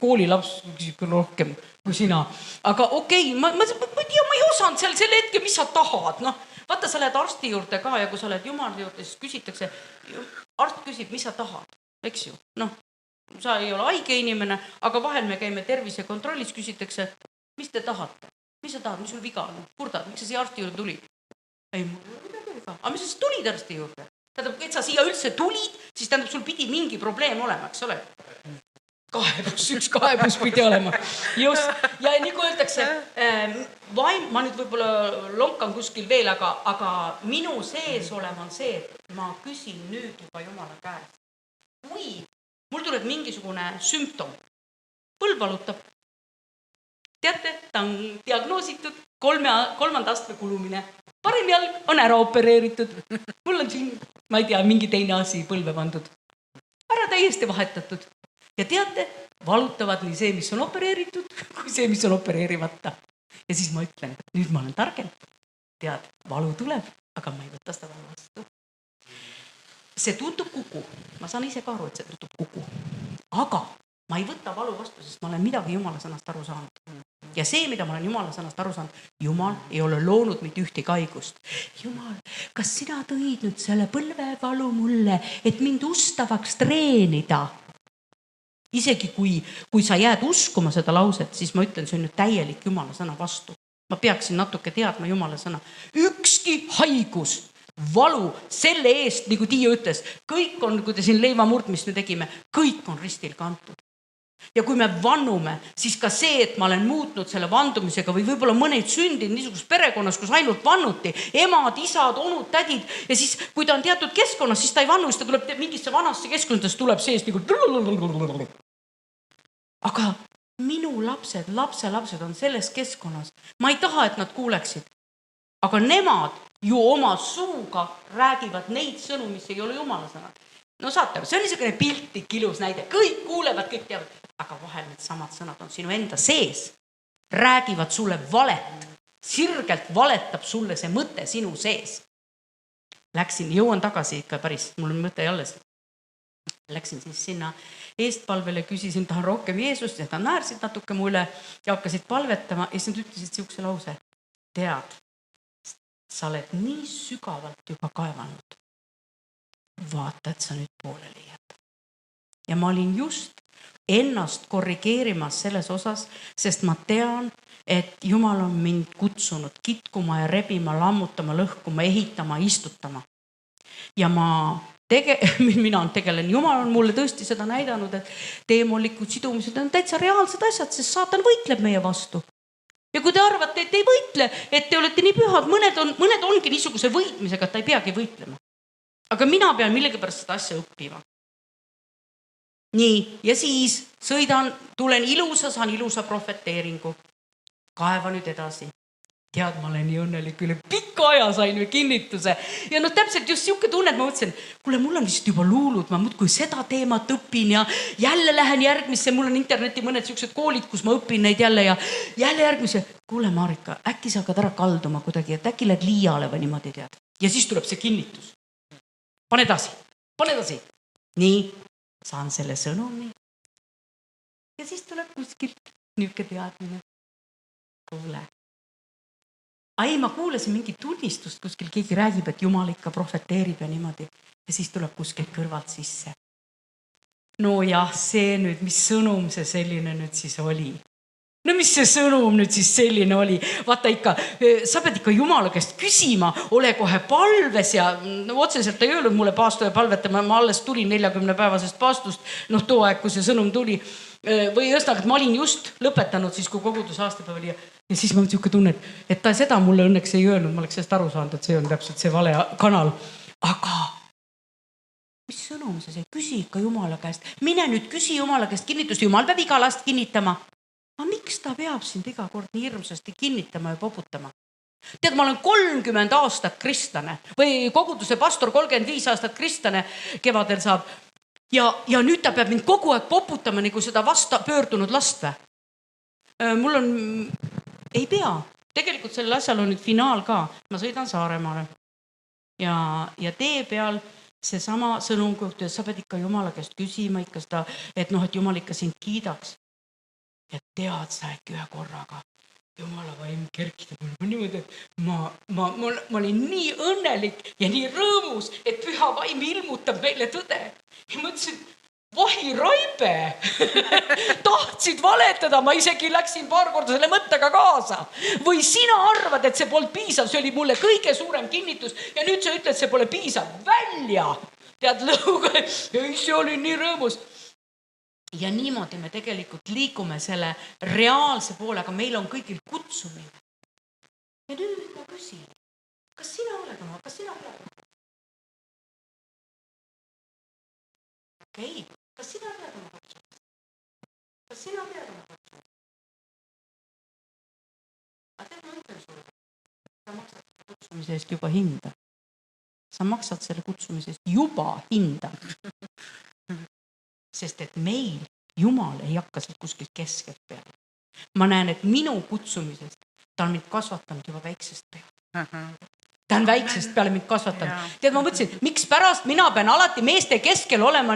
koolilaps küsib rohkem kui sina. Aga okei, ma ei osanud selle hetke, mis sa tahad. No, vaata, sa lähed arsti juurde ka ja kui sa lähed Jumala juurde, siis küsitakse, arst küsib, mis sa tahad, eks ju. Noh, sa ei ole haige inimene, aga vahel me käime tervisekontrollis, küsitakse, mis te tahate? Mis sa tahad, mis sul viga on? Kurdad, miks sa siia arsti juurde tulid? Ei, mul ei ole midagi viga. Aga mis sa tulid arsti juurde? Tähendab, et sa siia üldse tulid, siis tähendab, sul pidi mingi probleem olema, eks ole? 2+1 kaebus pidi olema. Just. Ja nagu öeldakse, ma nüüd võib-olla lonkan kuskil veel, aga minu sees olev on see, et ma küsin nüüd juba Jumala käest. Kui mul tuleb mingisugune sümptom, põlv valutab, teate, ta on diagnoositud 3. astme kulumine. Parim jalg on ära opereeritud. Mul on siin, ma ei tea, mingi teine asi põlve pandud. Ära täiesti vahetatud. Ja teate, valutavad nii see, mis on opereeritud, kui see, mis on opereerimata. Ja siis ma ütlen, nüüd ma olen targem. Tead, valu tuleb, aga ma ei võta seda valu vastu. See tundub kuku. Ma saan ise ka aru, et see tundub kuku. Aga ma ei võta valu vastu, sest ma olen midagi Jumala sõnast aru saanud. Ja see, mida ma olen Jumala sõnast aru saanud, Jumal ei ole loonud mitte ühtegi haigust. Jumal, kas sina tõid nüüd selle põlvevalu mulle, et mind ustavaks treenida? Isegi kui sa jääd uskuma seda lauset, siis ma ütlen, see on nüüd täielik Jumala sõna vastu. Ma peaksin natuke teadma Jumala sõna. Ükski haigus, valu selle eest, nagu Tiia ütles, kõik on, kui te siin leivamurdmist me tegime, kõik on ristil kantud. Ja kui me vannume, siis ka see, et ma olen muutnud selle vandumisega või võib-olla mõneid sündid niisuguses perekonnas, kus ainult vannuti, emad, isad, onud, tädid ja siis, kui ta on teatud keskkonnas, siis ta ei vannu, siis ta tuleb mingisse vanasse keskkondadest, tuleb sees nagu. Aga minu lapselapsed on selles keskkonnas. Ma ei taha, et nad kuuleksid. Aga nemad ju oma suuga räägivad neid sõnu, mis ei ole Jumala sõnad. No saate, see on niisugune piltlik ilus näide. Kõik kuulevad, kõik teavad. Aga vahel need samad sõnad on sinu enda sees. Räägivad sulle valet. Sirgelt valetab sulle see mõte sinu sees. Jõuan tagasi ikka päris, mul on mõte alles. Läksin siis sinna eestpalvele, küsisin, tahan rohkem Jeesust ja ta naersid natuke mulle ja hakkasid palvetama ja siis nad ütlesid siukse lause. Tead, sa oled nii sügavalt juba kaevanud. Vaata, et sa nüüd pooleli jääd. Ja ma olin just ennast korrigeerimas selles osas, sest ma tean, et Jumal on mind kutsunud kitkuma ja rebima, lammutama, lõhkuma, ehitama, istutama. Ja ma mina tegelen, Jumal on mulle tõesti seda näidanud, et teemalikud sidumised on täitsa reaalsed asjad, sest saatan võitleb meie vastu. Ja kui te arvate, et ei võitle, et te olete nii pühad, mõned ongi niisuguse võitmisega, et ta ei peagi võitlema. Aga mina pean millegipärast seda asja õppima. Nii, ja siis tulen ilusa, saan ilusa profeteeringu. Kaeva nüüd edasi. Tead, ma olen nii õnnelik, üle pika aja sain või kinnituse. Ja täpselt just siuke tunne, et ma mõtlesin, kuule, mul on lihtsalt juba luulud, ma muudkui seda teemat õpin ja jälle lähen järgmisse, mul on interneti mõned siuksed koolid, kus ma õpin neid jälle ja jälle järgmise. Kuule, Marika, äkki sa hakkad ära kalduma kuidagi, et äkki lähed liiale või niimoodi tead. Ja siis tuleb see kinnitus. Pane edasi. Nii, saan selle sõnumi. Ja siis tuleb kuskilt niuke teadmine. Kuule. Ma kuulasin mingi tunnistust, kuskil keegi räägib, et Jumal ikka profeteerib ja niimoodi. Ja siis tuleb kuskil kõrvalt sisse. No jah, see nüüd, mis sõnum see selline nüüd siis oli? No mis see sõnum nüüd siis selline oli? Vaata ikka, sa pead ikka Jumala käest küsima, ole kohe palves ja otseselt ei öelnud mulle paastoja palvetama, ma alles tulin 40-päevasest paastust, too aeg, kui see sõnum tuli. Või õsnaga, et ma olin just lõpetanud siis, kui koguduse aastapäev oli ja siis ma siuke tunne, et ta seda mulle õnneks ei öelnud, ma oleks sellest aru saanud, et see on täpselt see vale kanal. Aga mis sõnum see? Küsi ikka Jumala käest. Mine nüüd küsi Jumala käest kinnitust. Jumal peab iga last kinnitama. Aga miks ta peab sind iga kord nii hirmsasti kinnitama ja poputama? Tead, ma olen 30 aastat kristlane või koguduse pastor 35 aastat kristlane kevadel saab. Ja nüüd ta peab mind kogu aeg poputama nagu seda vasta pöördunud last või? Mul on, ei pea. Tegelikult sellel asjal on nüüd finaal ka. Ma sõidan Saaremaale. Ja tee peal seesama sõnum, kui sa pead ikka Jumala käest küsima ikka seda, et Jumal ikka sind kiidaks. Ja tead sa äkki ühe korraga. Jumala vaim kerkida mulle niimoodi, et ma olin nii õnnelik ja nii rõõmus, et püha vaim ilmutab meile tõde. Ja mõtlesin, vahi raibe, tahtsid valetada, ma isegi läksin paar korda selle mõttega kaasa. Või sina arvad, et see polnud piisav, see oli mulle kõige suurem kinnitus ja nüüd sa ütled, see pole piisav. Välja! Tead lõuga, see oli nii rõõmus. Ja niimoodi me tegelikult liigume selle reaalse poole, aga meil on kõigil kutsumine. Ja nüüd ma küsin, kas sina oled oma, kas sina oled? Okei, kas sina tead oma kutsumist? Kas sina tead oma kutsumist? Aga tead, ma ütlen sulle, sa maksad selle kutsumise eest juba hinda. Sa maksad selle kutsumise eest juba hinda. Sest et meil Jumal ei hakka sealt kuskilt keskelt peale. Ma näen, et minu kutsumisest ta on mind kasvatanud juba väiksest peale. Ta on väiksest peale mind kasvatanud. Tead, ma mõtlesin, miks pärast mina pean alati meeste keskel olema,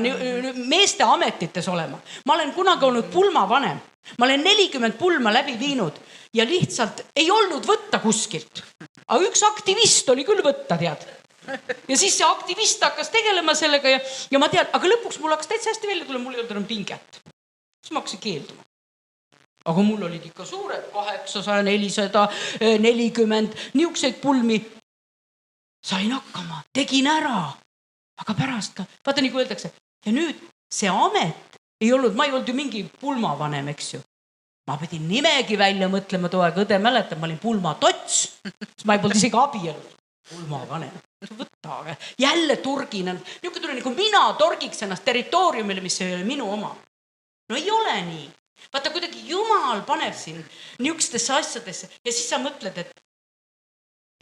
meeste ametites olema. Ma olen kunagi olnud pulmavanem. Ma olen 40 pulma läbi viinud ja lihtsalt ei olnud võtta kuskilt. Aga üks aktivist oli küll võtta, tead. Ja siis see aktivist hakkas tegelema sellega ja ma tean, aga lõpuks mul hakkas täitsa hästi välja tule, mul ei olnud enam pinget. Siis ma hakkasin keelduma. Aga mul olid ikka suured 800, 400, 40, niukseid pulmi. Sain hakkama, tegin ära. Aga pärast ka, vaata nii kui öeldakse. Ja nüüd see amet ei olnud, ma ei olnud ju mingi pulmavanem, eks ju. Ma pidin nimegi välja mõtlema too aeg, õde mäletab, ma olin pulmatots. Ma ei polnud isegi abielnud. Pulmavanem. Võtta, jälle turgin. Niuke tuli, nagu mina torgiks ennast territooriumile, mis ei ole minu oma. No ei ole nii. Vaata, kuidagi Jumal paneb siin niukestesse asjadesse ja siis sa mõtled, et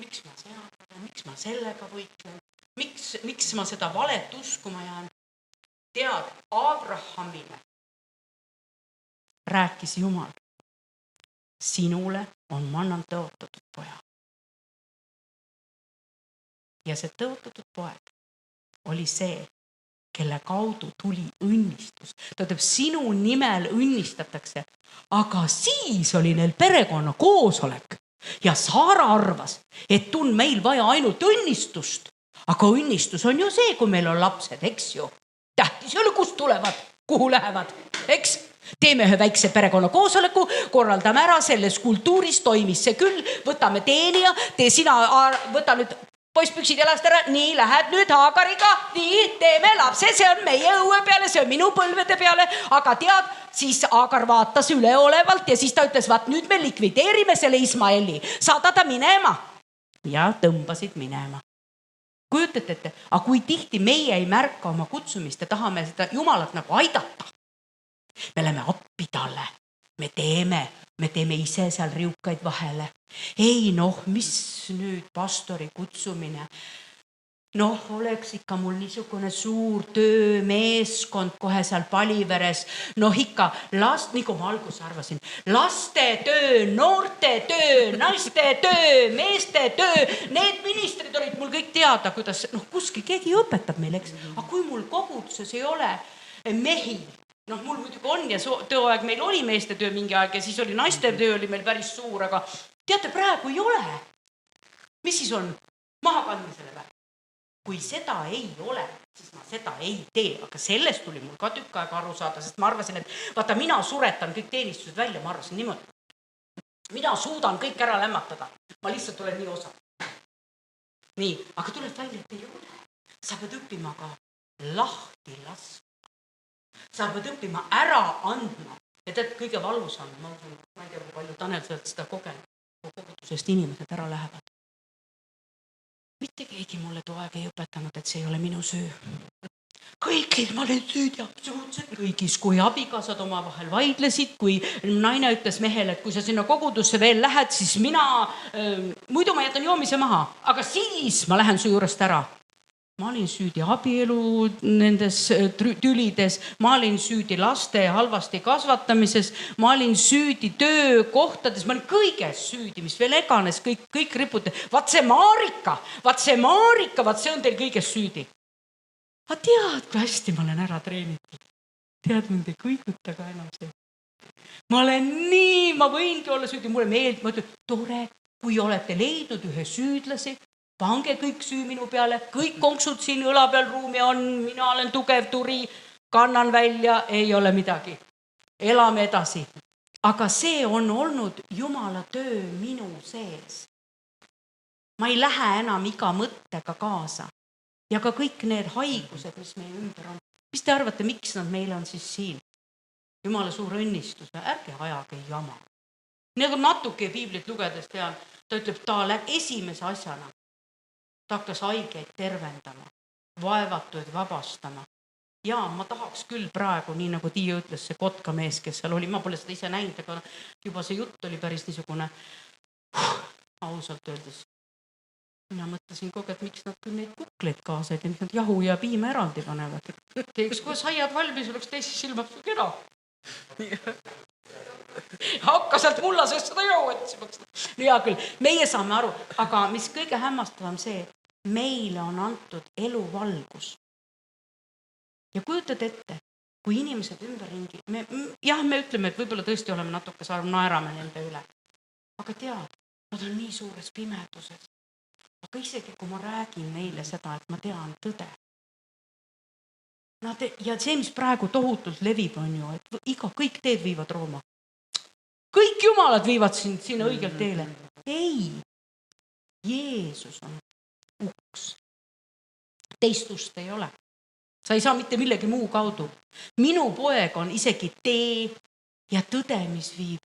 miks ma seda, miks ma sellega võitlen, miks ma seda valet uskuma jään. Tead, Abrahamile rääkis Jumal, sinule on mannan tõotatud poja. Ja see tõotatud poeg oli see, kelle kaudu tuli õnnistus. Ta ütleb, sinu nimel õnnistatakse. Aga siis oli neil perekonna koosolek. Ja Saara arvas, et on meil vaja ainult õnnistust. Aga õnnistus on ju see, kui meil on lapsed, eks ju. Tähtis ei ole, kust tulevad, kuhu lähevad, eks? Teeme ühe väikse perekonna koosoleku, korraldame ära, selles kultuuris toimis see küll, võtame teenija, sina võta nüüd poisspüksid jalast ära, nii lähed nüüd Haagariga, nii teeme lapse, see on meie õue peale, see on minu põlvede peale, aga tead, siis Haagar vaatas üleolevalt ja siis ta ütles, vaat nüüd me likvideerime selle Ismaeli, saada ta minema. Ja tõmbasid minema. Kujutate ette, aga kui tihti meie ei märka oma kutsumist ja tahame seda Jumalat nagu aidata. Me oleme appi talle, me teeme ise seal riukaid vahele. Ei mis nüüd pastori kutsumine? Oleks ikka mul niisugune suur töömeeskond kohe seal Paliveres. Ikka nagu ma alguses arvasin, laste töö, noorte töö, naiste töö, meeste töö. Need ministrid olid mul kõik teada, kuidas, kuskil keegi õpetab meil, eks. Aga kui mul koguduses ei ole mehi, mul muidugi on ja tööaeg meil oli meeste töö mingi aeg ja siis oli naiste töö oli meil päris suur, aga teate, praegu ei ole. Mis siis on? Maha kandmisele või? Kui seda ei ole, siis ma seda ei tee, aga sellest tuli mul ka tükk aega aru saada, sest ma arvasin, et vaata, mina suretan kõik teenistused välja, ma arvasin niimoodi. Mina suudan kõik ära lämmatada, ma lihtsalt olen nii osa. Nii, aga tuleb välja, et ei ole. Sa pead õppima ka lahti laskma. Sa pead õppima ära andma. Ja tead, kõige valusam, ma ei tea, kui palju Tanel seda kogenud, kui kogudusest inimesed ära lähevad. Mitte keegi mulle too aeg ei õpetanud, et see ei ole minu süü. Kõigil ma olin süüd ja absoluutselt kõigis, kui abikaasad oma vahel vaidlesid, kui naine ütles mehele, et kui sa sinna kogudusse veel lähed, siis muidu ma jätan joomise maha, aga siis ma lähen su juurest ära. Ma olin süüdi abielu nendes tülides, ma olin süüdi laste halvasti kasvatamises, ma olin süüdi töökohtades, ma olin kõiges süüdi, mis veel eganes, kõik ripute. Vaat see Maarika, vaat see on teil kõiges süüdi. Aga tead, kui hästi ma olen ära treenitud. Tead, mind ei kõiguta ka enam see. Ma olen nii, ma võingi olla süüdi, mulle meeldib, ma ütlen, tore, kui olete leidnud ühe süüdlasi, pange kõik süü minu peale, kõik konksud siin õla peal ruumi on, mina olen tugev turi, kannan välja, ei ole midagi. Elame edasi. Aga see on olnud Jumala töö minu sees. Ma ei lähe enam iga mõttega kaasa. Ja ka kõik need haigused, mis meie ümber on. Mis te arvate, miks nad meile on siis siin? Jumala suur õnnistus, ärge ajage jama. Nagu natuke piiblit lugedes tean, ta ütleb, ta esimese asjana. Ta hakkas haigeid tervendama, vaevatuid vabastama. Ja ma tahaks küll praegu, nii nagu Tiia ütles, see kotkamees, kes seal oli, ma pole seda ise näinud, aga juba see jutt oli päris niisugune ausalt öeldes. Mina mõtlesin kogu, et miks nad küll neid kukleid kaasaid ja miks nad jahu ja piima eraldi panevad. Teeks, kui saiad valmis, oleks teisi silmaks kena. Hakka sealt mullasest seda jahu otsimaks. Hea küll, meie saame aru, aga mis kõige hämmastavam see, meile on antud eluvalgus. Ja kujutad ette, kui inimesed ümberringi, me ütleme, et võib-olla tõesti oleme natuke naerame nende üle. Aga tead, nad on nii suures pimeduses. Aga isegi kui ma räägin neile seda, et ma tean tõde. Ja see, mis praegu tohutult levib, on ju, et kõik teed viivad Rooma. Kõik jumalad viivad sinna õigelt teele. Ei, Jeesus on uks. Teistust ei ole. Sa ei saa mitte millegi muu kaudu. Minu poeg on isegi tee ja tõde, mis viib.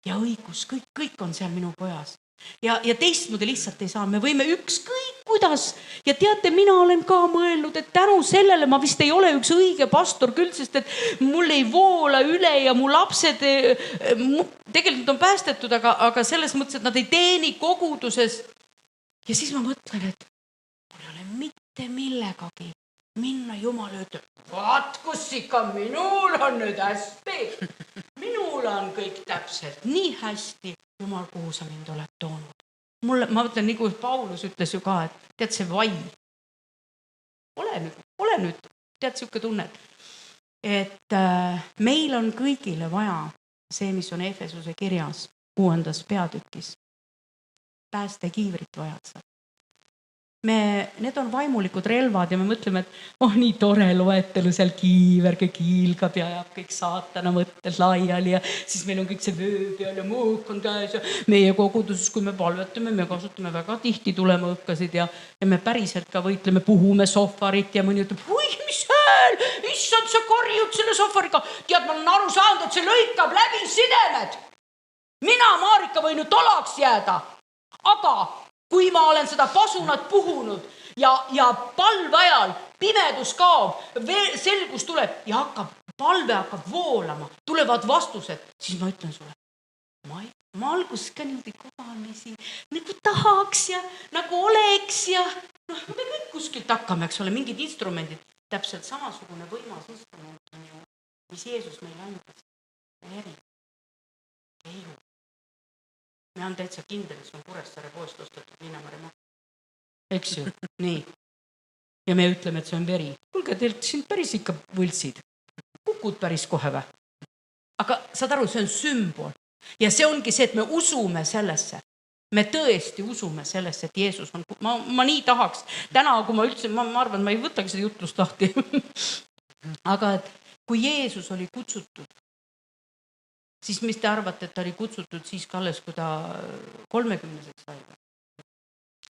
Ja õigus, kõik on seal minu pojas. Ja teistmoodi lihtsalt ei saa. Me võime ükskõik kuidas. Ja teate, mina olen ka mõelnud, et tänu sellele ma vist ei ole üks õige pastor küll, sest et mul ei voola üle ja mu lapsed tegelikult on päästetud, aga selles mõttes, et nad ei teeni koguduses. Ja siis ma mõtlen, et mul ei ole mitte millegagi minna Jumala ütleb, vaat kus ikka minul on nüüd hästi. Minul on kõik täpselt nii hästi. Jumal, kuhu sa mind oled toonud. Ma mõtlen, nii kui Paulus ütles ju ka, et tead see vai. Ole nüüd, tead siuke tunne, et meil on kõigile vaja see, mis on Efesuse kirjas 6. peatükis. Päästekiivrit vajad sa. need on vaimulikud relvad ja me mõtleme, et nii tore loetelu seal kiiverge kiilgab ja ajab kõik saatana mõtted laiali ja siis meil on kõik see vöö peal ja mõõk on käes ja meie koguduses, kui me palvetame, me kasutame väga tihti tulemõõkasid ja me päriselt ka võitleme, puhume sohvarit ja mõni ütleb, oi, mis hääl, issand, sa karjud selle sohvariga. Tead, ma olen aru saanud, et see lõikab läbi sidemed. Mina, Maarika, võin ju tolaks jääda, aga kui ma olen seda pasunat puhunud ja palve ajal pimedus kaob, selgus tuleb ja palve hakkab voolama, tulevad vastused, siis ma ütlen sulle, ma alguses ka niimoodi kohanesi, nagu tahaks ja nagu oleks ja me kõik kuskilt hakkame, eks ole, mingid instrumendid, täpselt samasugune võimas instrument on ju, mis Jeesus meile andis, veri, elu. Me on täitsa kindel, et see on Kuressaare poest ostetud Linnamere maha. Eks ju? Nii. Ja me ütleme, et see on veri. Kuulge, teilt siin päris ikka võltsid. Kukud päris kohe või? Aga saad aru, see on sümbol. Ja see ongi see, et me usume sellesse. Me tõesti usume sellesse, et Jeesus on... Ma nii tahaks. Täna, kui ma üldse, ma arvan, ma ei võtagi seda jutlust lahti. Aga et kui Jeesus oli kutsutud, siis mis te arvate, et ta oli kutsutud siis ka alles, kui ta 30-seks sai?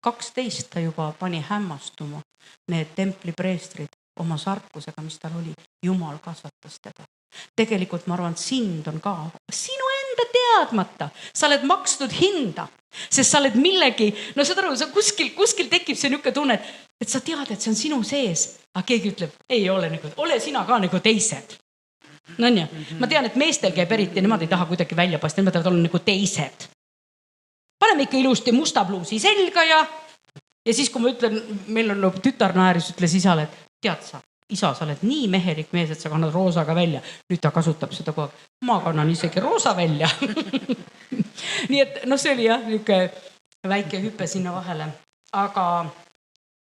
12 ta juba pani hämmastuma need templipreestrid oma sarkusega, mis tal oli. Jumal kasvatas teda. Tegelikult ma arvan, et sind on ka sinu enda teadmata. Sa oled maksnud hinda, sest sa oled millegi, no saad aru, kuskil tekib see niisugune tunne, et sa tead, et see on sinu sees, aga keegi ütleb, ei ole nagu, ole sina ka nagu teised. No on ju, ma tean, et meestel käib eriti, nemad ei taha kuidagi välja paista, nemad tahavad olla nagu teised. Paneme ikka ilusti musta pluusi selga ja siis, kui ma ütlen, meil on tütar naeris, ütles isale, et tead sa, isa, sa oled nii mehelik mees, et sa kannad roosaga välja. Nüüd ta kasutab seda kogu aeg. Ma kannan isegi roosa välja. Nii et see oli jah, niisugune väike hüpe sinna vahele. Aga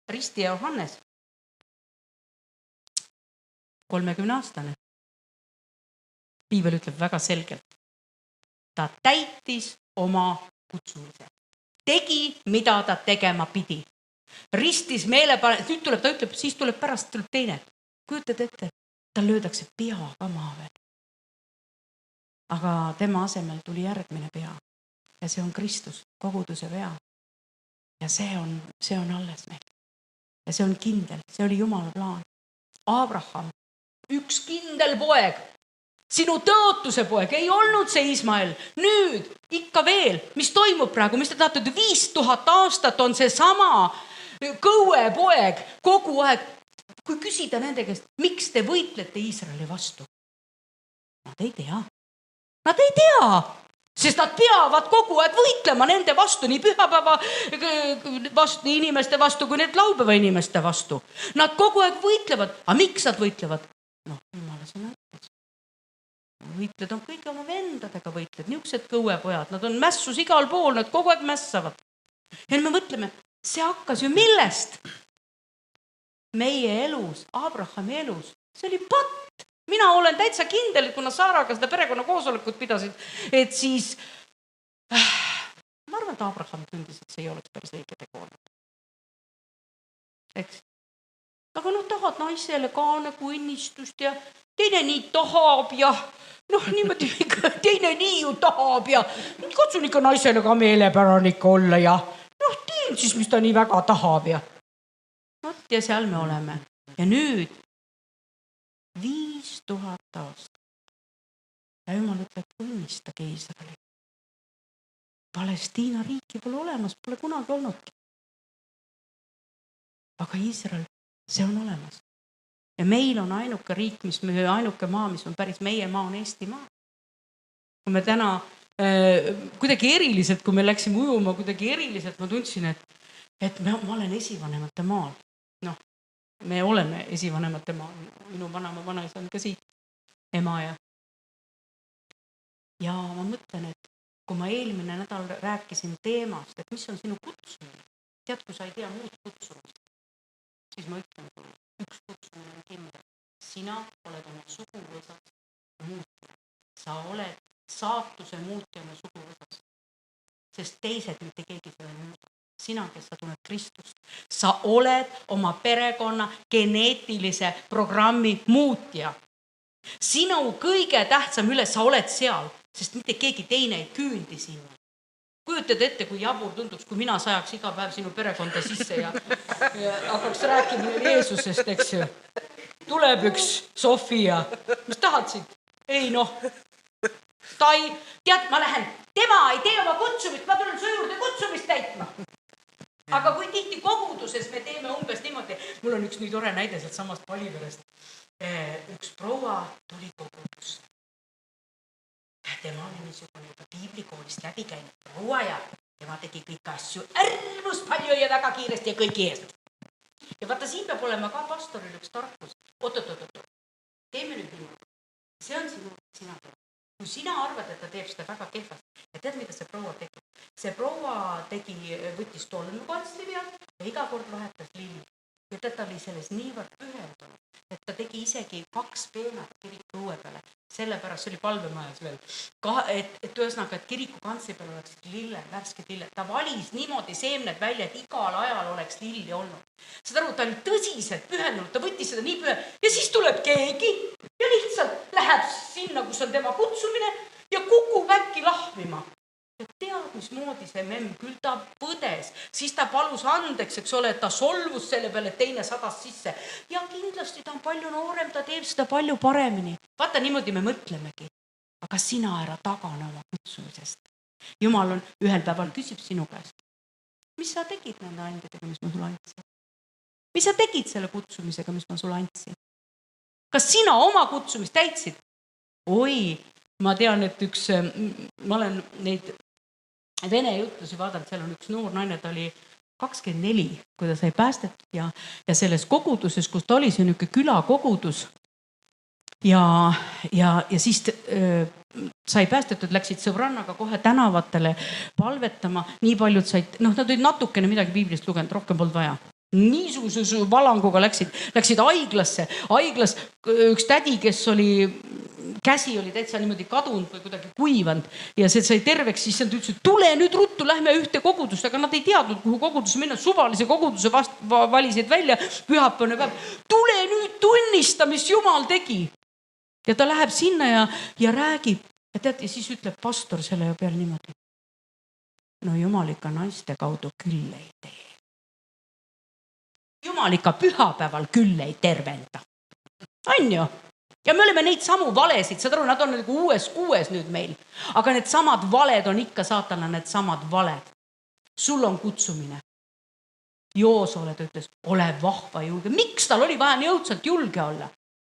Risti ja Johannes, 30-aastane. Piibel ütleb väga selgelt. Ta täitis oma kutsumise. Tegi, mida ta tegema pidi. Ristis meelepane, nüüd tuleb, ta ütleb, siis tuleb pärast tuleb teine. Kujutad ette, ta löödakse peaga maa veel. Aga tema asemel tuli järgmine pea. Ja see on Kristus, koguduse pea. Ja see on alles meil. Ja see on kindel, see oli Jumala plaan. Abraham, üks kindel poeg, sinu tõotuse poeg, ei olnud see Ismael. Nüüd ikka veel, mis toimub praegu, mis te tahate, 5000 aastat on see sama kõue poeg kogu aeg. Kui küsida nende käest, miks te võitlete Iisraeli vastu? Nad ei tea. Nad ei tea, sest nad peavad kogu aeg võitlema nende vastu, nii pühapäeva vastu, nii inimeste vastu, kui need laupäeva inimeste vastu. Nad kogu aeg võitlevad. Aga miks nad võitlevad? Jumala sõna ütles. Võitled on kõige oma vendadega võitled, niisugused kõuepojad, nad on mässus igal pool, nad kogu aeg mässavad. Ja me mõtleme, see hakkas ju millest? Meie elus, Abrahami elus, see oli patt. Mina olen täitsa kindel, et kuna Saaraga seda perekonna koosolekut pidasid, et siis ma arvan, et Abraham tundis, et see ei oleks päris õige tegu olnud. Eks? Aga tahad naisele ka nagu õnnistust ja teine nii tahab ja niimoodi ikka, teine nii ju tahab ja katsun ikka naisele ka meelepärane ikka olla ja teen siis, mis ta nii väga tahab ja ja seal me oleme. Ja nüüd 5000 aastat. Ja Jumal ütleb, õnnistage Iisraeli. Palestiina riiki pole olemas, pole kunagi olnud. Aga Iisrael, see on olemas. Ja meil on ainuke riik, ainuke maa, mis on päris meie maa, on Eesti maa. Kui me täna kuidagi eriliselt, kui me läksime ujuma, kuidagi eriliselt ma tundsin, et ma olen esivanemate maal. Me oleme esivanemate maal. Minu vanaisa on ka siit, ema ja ma mõtlen, et kui ma eelmine nädal rääkisin teemast, et mis on sinu kutsumine, tead, kui sa ei tea muud kutsumist, siis ma ütlen sulle, üks kutsumine on kindel. Sina oled oma suguvõsas muutja. Sa oled saatuse muutjana suguvõsas. Sest teised mitte keegi selle muuta. sina, kes sa tunned Kristust, sa oled oma perekonna geneetilise programmi muutja. Sinu kõige tähtsam üles, sa oled seal, sest mitte keegi teine ei küündi sinu. Kujutad ette, kui jabur tunduks, kui mina sajaks iga päev sinu perekonda sisse ja hakkaks rääkima Jeesusest, eks ju. Tuleb üks Sofia, mis tahad siit? Ei noh, tead, ma lähen, tema ei tee oma kutsumist, ma tulen su juurde kutsumist täitma. Aga kui tihti koguduses me teeme umbes niimoodi, mul on üks nii tore näide sealt samast Paliverest. Üks proua tuli kogudusse. Tema oli niisugune juba piiblikoolist läbi käinud proua ja tema tegi kõik asju ärvus palju ja väga kiiresti ja kõigi eest. Ja vaata, siin peab olema ka pastoril üks tarkus. Oot, teeme nüüd niimoodi. See on sina teed. Kui sina arvad, et ta teeb seda väga kehvasti, ja tead, mida see proua tegi? See proua võttis tolmukantsli pealt ja iga kord vahetas lilli. Ja ta oli selles niivõrd pühendunud, et ta tegi isegi 2 peenat kiriku õue peale. Sellepärast see oli palvemajas veel. Et ühesõnaga, et kiriku kantsli peal oleks lille, värsked lille. Ta valis niimoodi seemned välja, et igal ajal oleks lilli olnud. Seda aru, ta oli tõsiselt pühendunud, ta võttis seda nii pühendunud. Ja siis tuleb keegi ja lihtsalt läheb sinna, kus on tema kutsumine ja kukub äkki lahmima. Ja tead, mismoodi see memm, küll ta põdes, siis ta palus andeks, eks ole, et ta solvus selle peale, et teine sadas sisse. Ja kindlasti ta on palju noorem, ta teeb seda palju paremini. Vaata, niimoodi me mõtlemegi. Aga sina ära tagane oma kutsumisest. Jumal on ühel päeval küsib sinu käest. Mis sa tegid nende andedega, mis ma sulle andsin? Mis sa tegid selle kutsumisega, mis ma sulle andsin? Kas sina oma kutsumist täitsid? Oi, ma tean, et ma olen neid vene jutlusi vaadanud, seal on üks noor naine, ta oli 24, kui ta sai päästetud ja selles koguduses, kus ta oli, see on niisugune külakogudus ja siis sai päästetud, läksid sõbrannaga kohe tänavatele palvetama, nii paljud said, nad olid natukene midagi piiblist lugenud, rohkem polnud vaja. Niisuguse valanguga läksid haiglas üks tädi, kes käsi oli täitsa niimoodi kadunud või kuidagi kuivanud ja see sai terveks, siis nad ütlesid, tule nüüd ruttu, lähme ühte kogudust, aga nad ei teadnud, kuhu koguduse minna, suvalise koguduse valisid välja, pühapäevane päev, tule nüüd tunnista, mis Jumal tegi. Ja ta läheb sinna ja räägib ja tead, ja siis ütleb pastor selle peale niimoodi. No Jumal ikka naiste kaudu küll ei tee. Jumal ikka pühapäeval küll ei tervenda. On ju? Ja me oleme neid samu valesid, saad aru, nad on nagu uues nüüd meil. Aga need samad valed on ikka saatana, need samad valed. Sul on kutsumine. Joosole ta ütles, ole vahva julge. Miks tal oli vaja nii õudselt julge olla?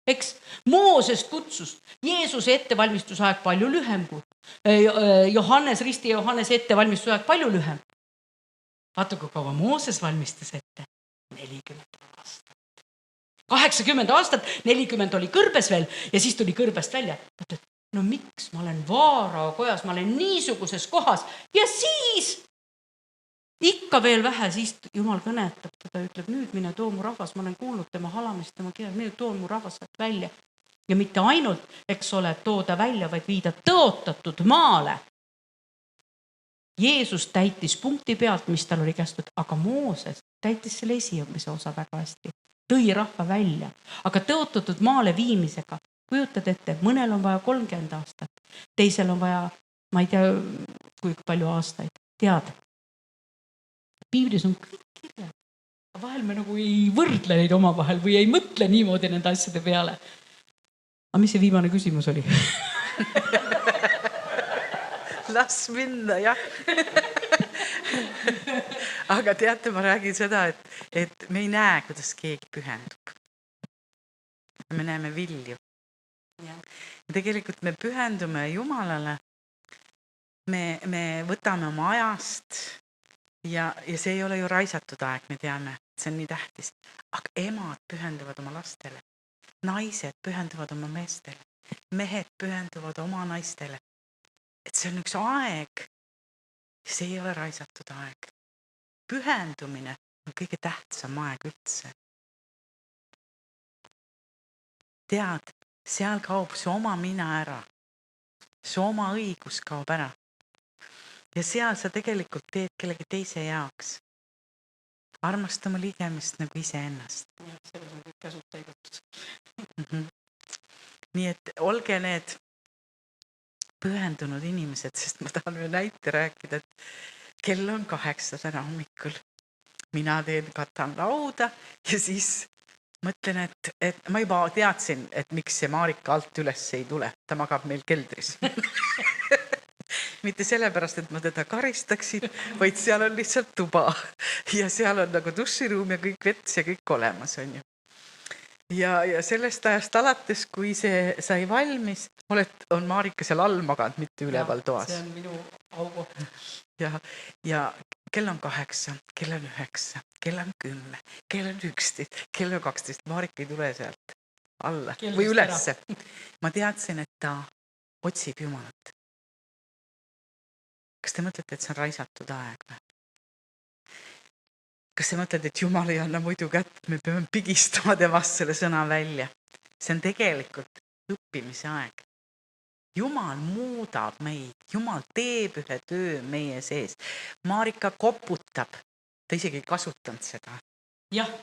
Eks Moosest kutsus. Jeesuse ettevalmistusaeg palju lühem kui Risti Johannese ettevalmistusaeg palju lühem. Vaata, kui kaua Mooses valmistas ette. 40 aastat. 80 aastat, 40 oli kõrbes veel ja siis tuli kõrbest välja. No miks ma olen Vaarao kojas, ma olen niisuguses kohas ja siis ikka veel vähe, siis Jumal kõnetab teda, ütleb, nüüd mine too mu rahvas, ma olen kuulnud tema halamist, tema kirjad, nüüd too mu rahvas sealt välja. Ja mitte ainult, eks ole, tooda välja, vaid viida tõotatud maale. Jeesus täitis punkti pealt, mis tal oli kästud, aga Mooses täitis selle esimese osa väga hästi. Tõi rahva välja, aga tõotatud maale viimisega, kujutad ette, mõnel on vaja 30 aastat, teisel on vaja, ma ei tea, kui palju aastaid, tead. Piiblis on kõik kirjad, vahel me nagu ei võrdle neid omavahel või ei mõtle niimoodi nende asjade peale. Aga mis see viimane küsimus oli? Las minna, jah. Aga teate, ma räägin seda, et me ei näe, kuidas keegi pühendub. Me näeme vilju. Ja tegelikult me pühendume Jumalale. Me võtame oma ajast ja see ei ole ju raisatud aeg, me teame, see on nii tähtis. Aga emad pühenduvad oma lastele. Naised pühenduvad oma meestele. Mehed pühenduvad oma naistele. Et see on üks aeg, see ei ole raisatud aeg. Pühendumine on kõige tähtsam aeg üldse. Tead, seal kaob su oma mina ära. Su oma õigus kaob ära. Ja seal sa tegelikult teed kellegi teise jaoks. armasta oma ligemist nagu iseennast. Selles on kõik käsud täidetud. Nii et olge need pühendunud inimesed, sest ma tahan ühe näite rääkida, et kell on 8 täna hommikul. Mina katan lauda ja siis mõtlen, et ma juba teadsin, et miks see Maarika alt üles ei tule. Ta magab meil keldris. Mitte sellepärast, et ma teda karistaksin, vaid seal on lihtsalt tuba. Ja seal on nagu duširuum ja kõik vets ja kõik olemas on ju. Ja sellest ajast alates, kui see sai valmis, on Maarika seal all maganud, mitte üleval toas. See on minu aukoht. Ja kell on 8, kell on 9, kell on 10, kell on 11, kell on 12. Maarika ei tule sealt alla või ülesse. Ma teadsin, et ta otsib Jumalat. Kas te mõtlete, et see on raisatud aeg või? Kas te mõtlete, et Jumal ei anna muidu kätt, me peame pigistama temast selle sõna välja? See on tegelikult õppimise aeg. Jumal muudab meid, Jumal teeb ühe töö meie sees. Maarika koputab, ta isegi ei kasutanud seda. Jah.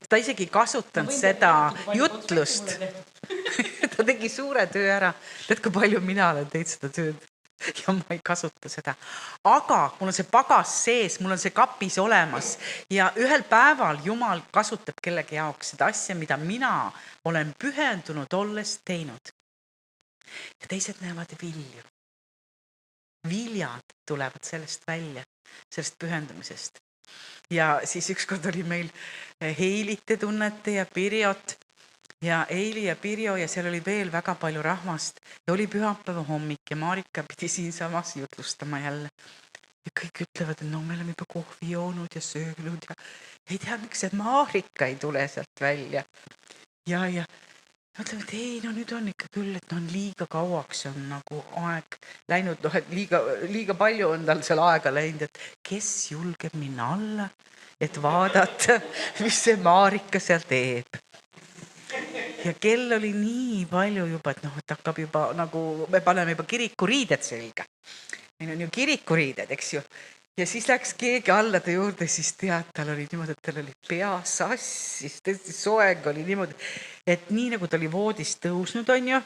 Ta isegi ei kasutanud seda jutlust. Ta tegi suure töö ära. Tead, kui palju mina olen teinud seda tööd ja ma ei kasuta seda. Aga mul on see pagas sees, mul on see kapis olemas ja ühel päeval Jumal kasutab kellegi jaoks seda asja, mida mina olen pühendunud olles teinud. Ja teised näevad vilju. Viljad tulevad sellest välja, sellest pühendumisest. Ja siis ükskord oli meil Heilit te tunnete ja Pirjot ja Eili ja Pirjo ja seal oli veel väga palju rahvast ja oli pühapäeva hommik ja Maarika pidi siinsamas jutlustama jälle. Ja kõik ütlevad, et no me oleme juba kohvi joonud ja söönud ja ei tea, miks see Maarika ei tule sealt välja. Ja mõtleme, et ei, no nüüd on ikka küll, et on liiga kauaks on nagu aeg läinud, et liiga palju on tal seal aega läinud, et kes julgeb minna alla, et vaadata, mis see Maarika seal teeb. Ja kell oli nii palju juba, et et hakkab juba nagu, me paneme juba kirikuriided selga. Meil on ju kirikuriided, eks ju. Ja siis läks keegi alla ta juurde, siis tead, tal oli niimoodi, et tal oli pea sassis, tõesti soeng oli niimoodi, et nii nagu ta oli voodist tõusnud, on ju,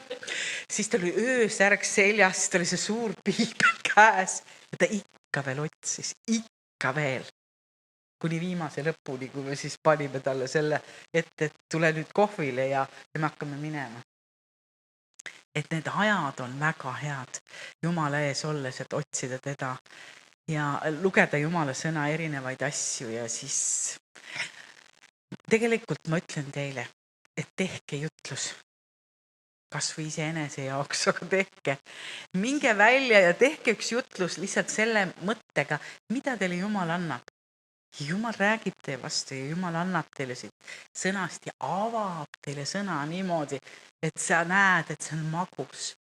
siis ta oli öösärg seljas, siis ta oli see suur piibel käes ja ta ikka veel otsis, ikka veel. Kuni viimase lõpuni, kui me siis panime talle selle, et tule nüüd kohvile ja me hakkame minema. Et need ajad on väga head Jumala ees olles, et otsida teda ja lugeda Jumala sõna erinevaid asju ja siis tegelikult ma ütlen teile, et tehke jutlus. Kas või iseenese jaoks, aga tehke. Minge välja ja tehke üks jutlus lihtsalt selle mõttega, mida teile Jumal annab. Jumal räägib teie vastu ja Jumal annab teile siit sõnast ja avab teile sõna niimoodi, et sa näed, et see on magus.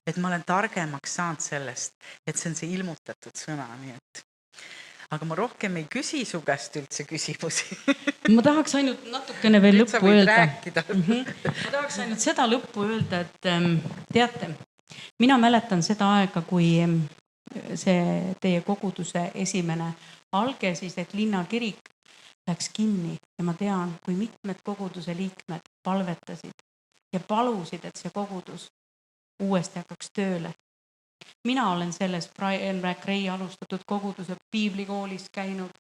Et ma olen targemaks saanud sellest, et see on see ilmutatud sõna. Nii et. Aga ma rohkem ei küsi su käest üldse küsimusi. Ma tahaks ainult natukene veel lõppu öelda. Ma tahaks ainult seda lõppu öelda, et teate, mina mäletan seda aega, kui see teie koguduse esimene alge, siis et linnakirik läks kinni ja ma tean, kui mitmed koguduse liikmed palvetasid ja palusid, et see kogudus uuesti hakkaks tööle. Mina olen selles Brian McRae alustatud koguduse piiblikoolis käinud.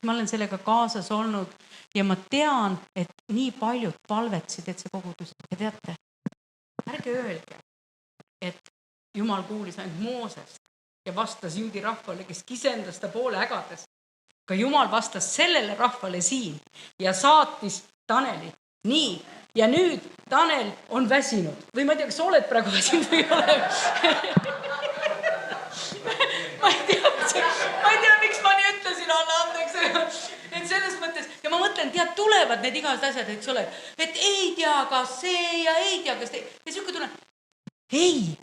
Ma olen sellega kaasas olnud ja ma tean, et nii paljud palvetsid, et see kogudus, ja teate, ärge öelge, et Jumal kuulis ainult Moosest ja vastas juudi rahvale, kes kisendas ta poole ägades. Ka Jumal vastas sellele rahvale siin ja saatis Taneli. Nii, ja nüüd Tanel on väsinud. Või ma ei tea, kas sa oled praegu väsinud või ole? ma ei tea, miks ma nii ütlesin, Anna andeks. Et selles mõttes, ja ma mõtlen, tead, tulevad need igast asjad, eks ole, et ei tea, kas see ja ei tea, kas te. Ja siuke tunne, ei,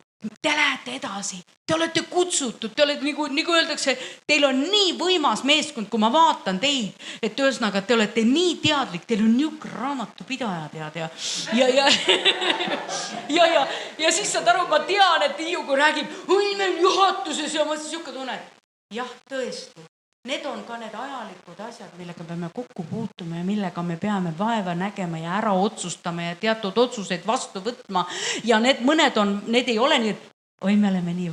te lähete edasi, te olete kutsutud, te olete, nagu öeldakse, teil on nii võimas meeskond, kui ma vaatan teid, et ühesõnaga, te olete nii teadlik, teil on niuke raamatupidaja, tead, ja siis saad aru, ma tean, et Hiiugu räägib, oi, meil juhatuses ja ma siis siuke tunne, jah, tõesti, need on ka need ajalikud asjad, millega peame kokku puutuma ja millega me peame vaeva nägema ja ära otsustama ja teatud otsuseid vastu võtma. Ja need mõned need ei ole nii, et oi, me oleme nii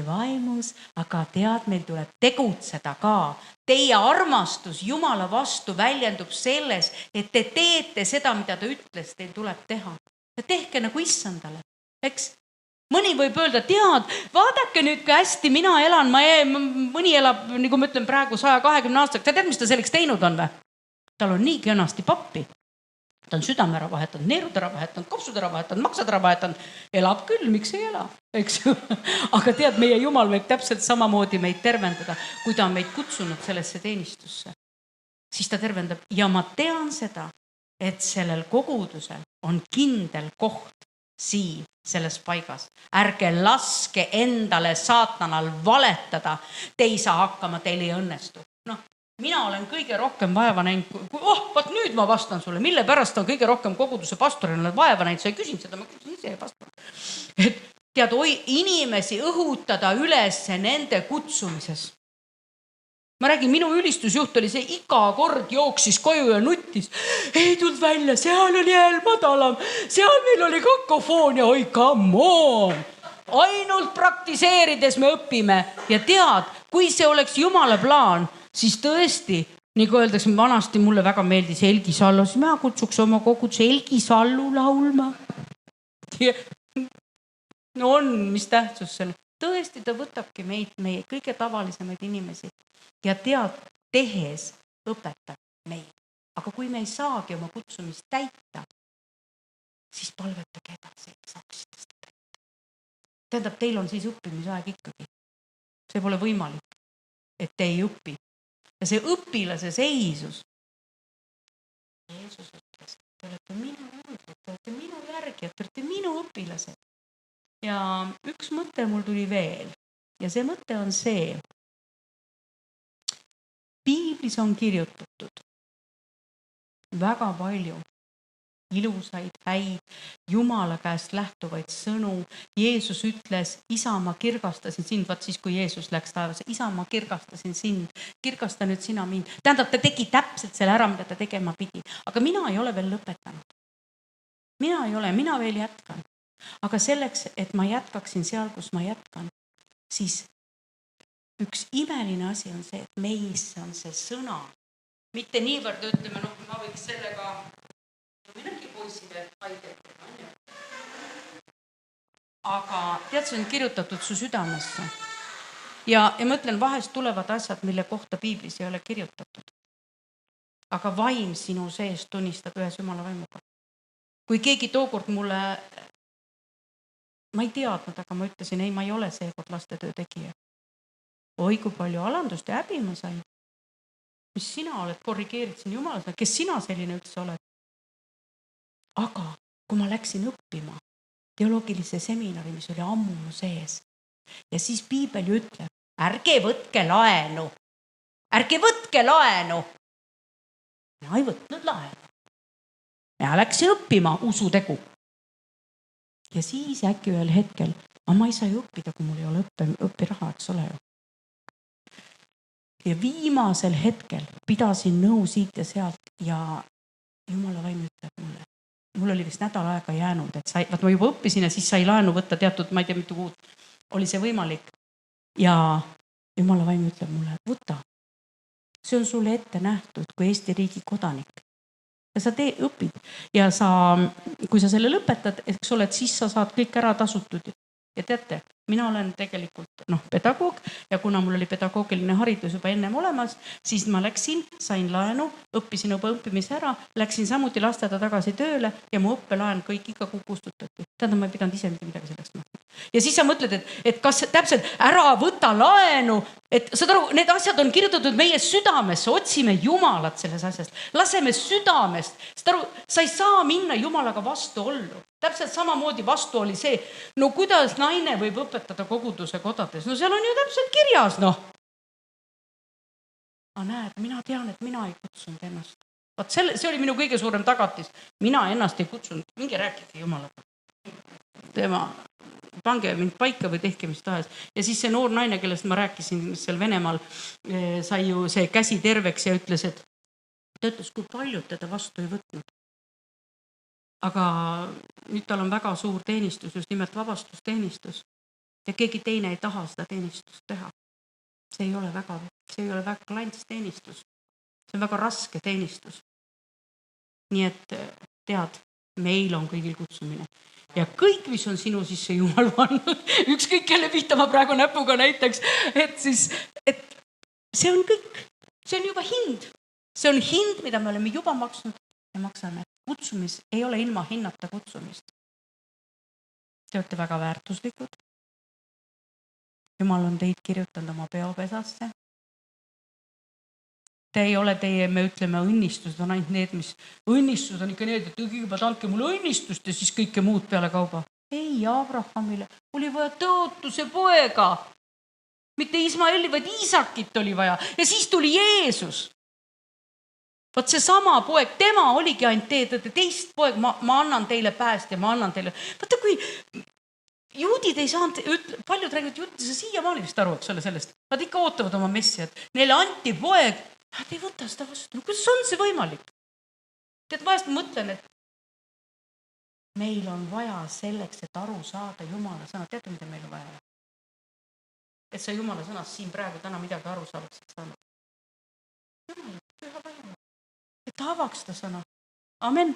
vaimus, aga tead, meil tuleb tegutseda ka. Teie armastus Jumala vastu väljendub selles, et te teete seda, mida ta ütles, teil tuleb teha. Ja tehke nagu issandale, eks? Mõni võib öelda, tead, vaadake nüüd, kui hästi mina elan, mõni elab, nagu ma ütlen praegu 120 aastaks, tead, mis ta selleks teinud on või? Tal on nii kenasti pappi. Ta on südame ära vahetanud, neerud ära vahetanud, kopsud ära vahetanud, maksad ära vahetanud. Elab küll, miks ei ela, eks ju? Aga tead, meie Jumal võib täpselt samamoodi meid tervendada, kui ta on meid kutsunud sellesse teenistusse. Siis ta tervendab ja ma tean seda, et sellel kogudusel on kindel koht siin selles paigas. Ärge laske endale saatanal valetada. Te ei saa hakkama, teil ei õnnestu. Mina olen kõige rohkem vaeva näinud, vaat nüüd ma vastan sulle, mille pärast on kõige rohkem koguduse pastorina vaeva näinud, sa ei küsinud seda, ma küsin ise pastor. Et tead, inimesi õhutada üles nende kutsumises. Ma räägin, minu ülistusjuht oli see, iga kord jooksis koju ja nuttis. Ei tulnud välja, seal oli hääl madalam, seal meil oli kakofoonia, oi, come on. Ainult praktiseerides me õpime ja tead, kui see oleks Jumala plaan, siis tõesti, nagu öeldakse, vanasti mulle väga meeldis Helgi Sallu, siis ma kutsuks oma koguduse Helgi Sallu laulma. No on, mis tähtsus selle. Tõesti, ta võtabki meie kõige tavalisemaid inimesi ja tead, tehes õpetab meid. Aga kui me ei saagi oma kutsumist täita, siis palvetage edasi, et saaksite seda täita. Tähendab, teil on siis õppimisaeg ikkagi. See pole võimalik, et te ei õpi. Ja see õpilase seisus. Jeesus ütles, te olete minu juurde, te olete minu järgi, te olete minu õpilased. Ja üks mõte mul tuli veel. Ja see mõte on see. Piiblis on kirjutatud väga palju ilusaid, häid, Jumala käest lähtuvaid sõnu. Jeesus ütles, isa, ma kirgastasin sind, vaat siis, kui Jeesus läks taevas, isa, ma kirgastasin sind, kirgasta nüüd sina mind. Tähendab, ta tegi täpselt selle ära, mida ta tegema pidi. Aga mina ei ole veel lõpetanud. Mina veel jätkan. Aga selleks, et ma jätkaksin seal, kus ma jätkan, siis üks imeline asi on see, et meisse on see sõna. Mitte niivõrd ütleme, ma võiks sellega minagi poisside haidet. Aga tead, see on kirjutatud su südamesse. Ja mõtlen, vahest tulevad asjad, mille kohta Piiblis ei ole kirjutatud. Aga vaim sinu sees tunnistab ühes Jumala vaimuga. Kui keegi tookord mulle, ma ei teadnud, aga ma ütlesin, ei, ma ei ole seekord lastetöö tegija. Oi, kui palju alandust ja häbi ma sain. Mis sina oled, korrigeerid siin Jumalas, kes sina selline üldse oled? Aga kui ma läksin õppima teoloogilise seminari, mis oli ammu mu sees, ja siis Piibel ütleb, ärge võtke laenu. Ma ei võtnud laenu. Ja läksin õppima usutegu. Ja siis äkki ühel hetkel, ma ei saa ju õppida, kui mul ei ole õppiraha, eks ole ju. Ja viimasel hetkel pidasin nõu siit ja sealt ja Jumala vaim ütleb mulle. Mul oli vist nädal aega jäänud, et vaat ma juba õppisin ja siis sai laenu võtta teatud, ma ei tea, mitu kuud. Oli see võimalik. Ja Jumala vaim ütleb mulle, võta. See on sulle ette nähtud kui Eesti riigi kodanik. Ja sa õpid. Ja kui sa selle lõpetad, eks ole, et siis sa saad kõik ära tasutud. Ja teate, mina olen tegelikult pedagoog ja kuna mul oli pedagoogiline haridus juba ennem olemas, siis ma läksin, sain laenu, õppisin juba õppimise ära, läksin samuti lasteaeda tagasi tööle ja mu õppelaen kõik iga kuu kustutati. Tähendab, ma ei pidanud ise midagi selleks mõtlema. Ja siis sa mõtled, et kas täpselt ära võta laenu, et saad aru, need asjad on kirjutatud meie südamesse, otsime Jumalat selles asjast, laseme südamest, saad aru, sa ei saa minna Jumalaga vastu ollu. Täpselt samamoodi vastu oli see, kuidas naine võib õpetada koguduse kodades, seal on ju täpselt kirjas, Aga näed, mina tean, et mina ei kutsunud ennast. Vaat see oli minu kõige suurem tagatis. Mina ennast ei kutsunud, minge rääkige Jumalaga. Tema pange mind paika või tehke mis tahes. Ja siis see noor naine, kellest ma rääkisin seal Venemaal, sai ju see käsi terveks ja ütles, et ta ütles, kui paljud teda vastu ei võtnud. Aga nüüd tal on väga suur teenistus, just nimelt vabastusteenistus. Ja keegi teine ei taha seda teenistust teha. See ei ole väga klants teenistus. See on väga raske teenistus. Nii et tead, meil on kõigil kutsumine. Ja kõik, mis on sinu sisse Jumal pannud, ükskõik kelle pihta ma praegu näpuga näitaks, et see on kõik. See on juba hind. See on hind, mida me oleme juba maksnud ja maksame. Kutsumis ei ole ilma hinnata kutsumist. Te olete väga väärtuslikud. Jumal on teid kirjutanud oma peopesasse. Te ei ole me ütleme, õnnistused on ainult need, mis õnnistused on ikka need, et kõigepealt andke mulle õnnistust ja siis kõike muud peale kauba. Ei, Abrahamile oli vaja tõotuse poega. Mitte Ismaeli, vaid Iisakit oli vaja. Ja siis tuli Jeesus. Vot see sama poeg, tema oligi ainult teist poeg, ma annan teile pääst ja ma annan teile. Vaata, kui juudid ei saanud, paljud räägivad, juudid ei saa siiamaani vist aru, eks ole sellest. Nad ikka ootavad oma messiat. Neile anti poeg, nad ei võta seda vastu. Kuidas on see võimalik? Tead, vahest mõtlen, et meil on vaja selleks, et aru saada Jumala sõna. Teate, mida meil on vaja? Et sa Jumala sõnast siin praegu täna midagi aru saaksid saanud. Jumal, püha päeva. Et avaks seda sõna. Amen.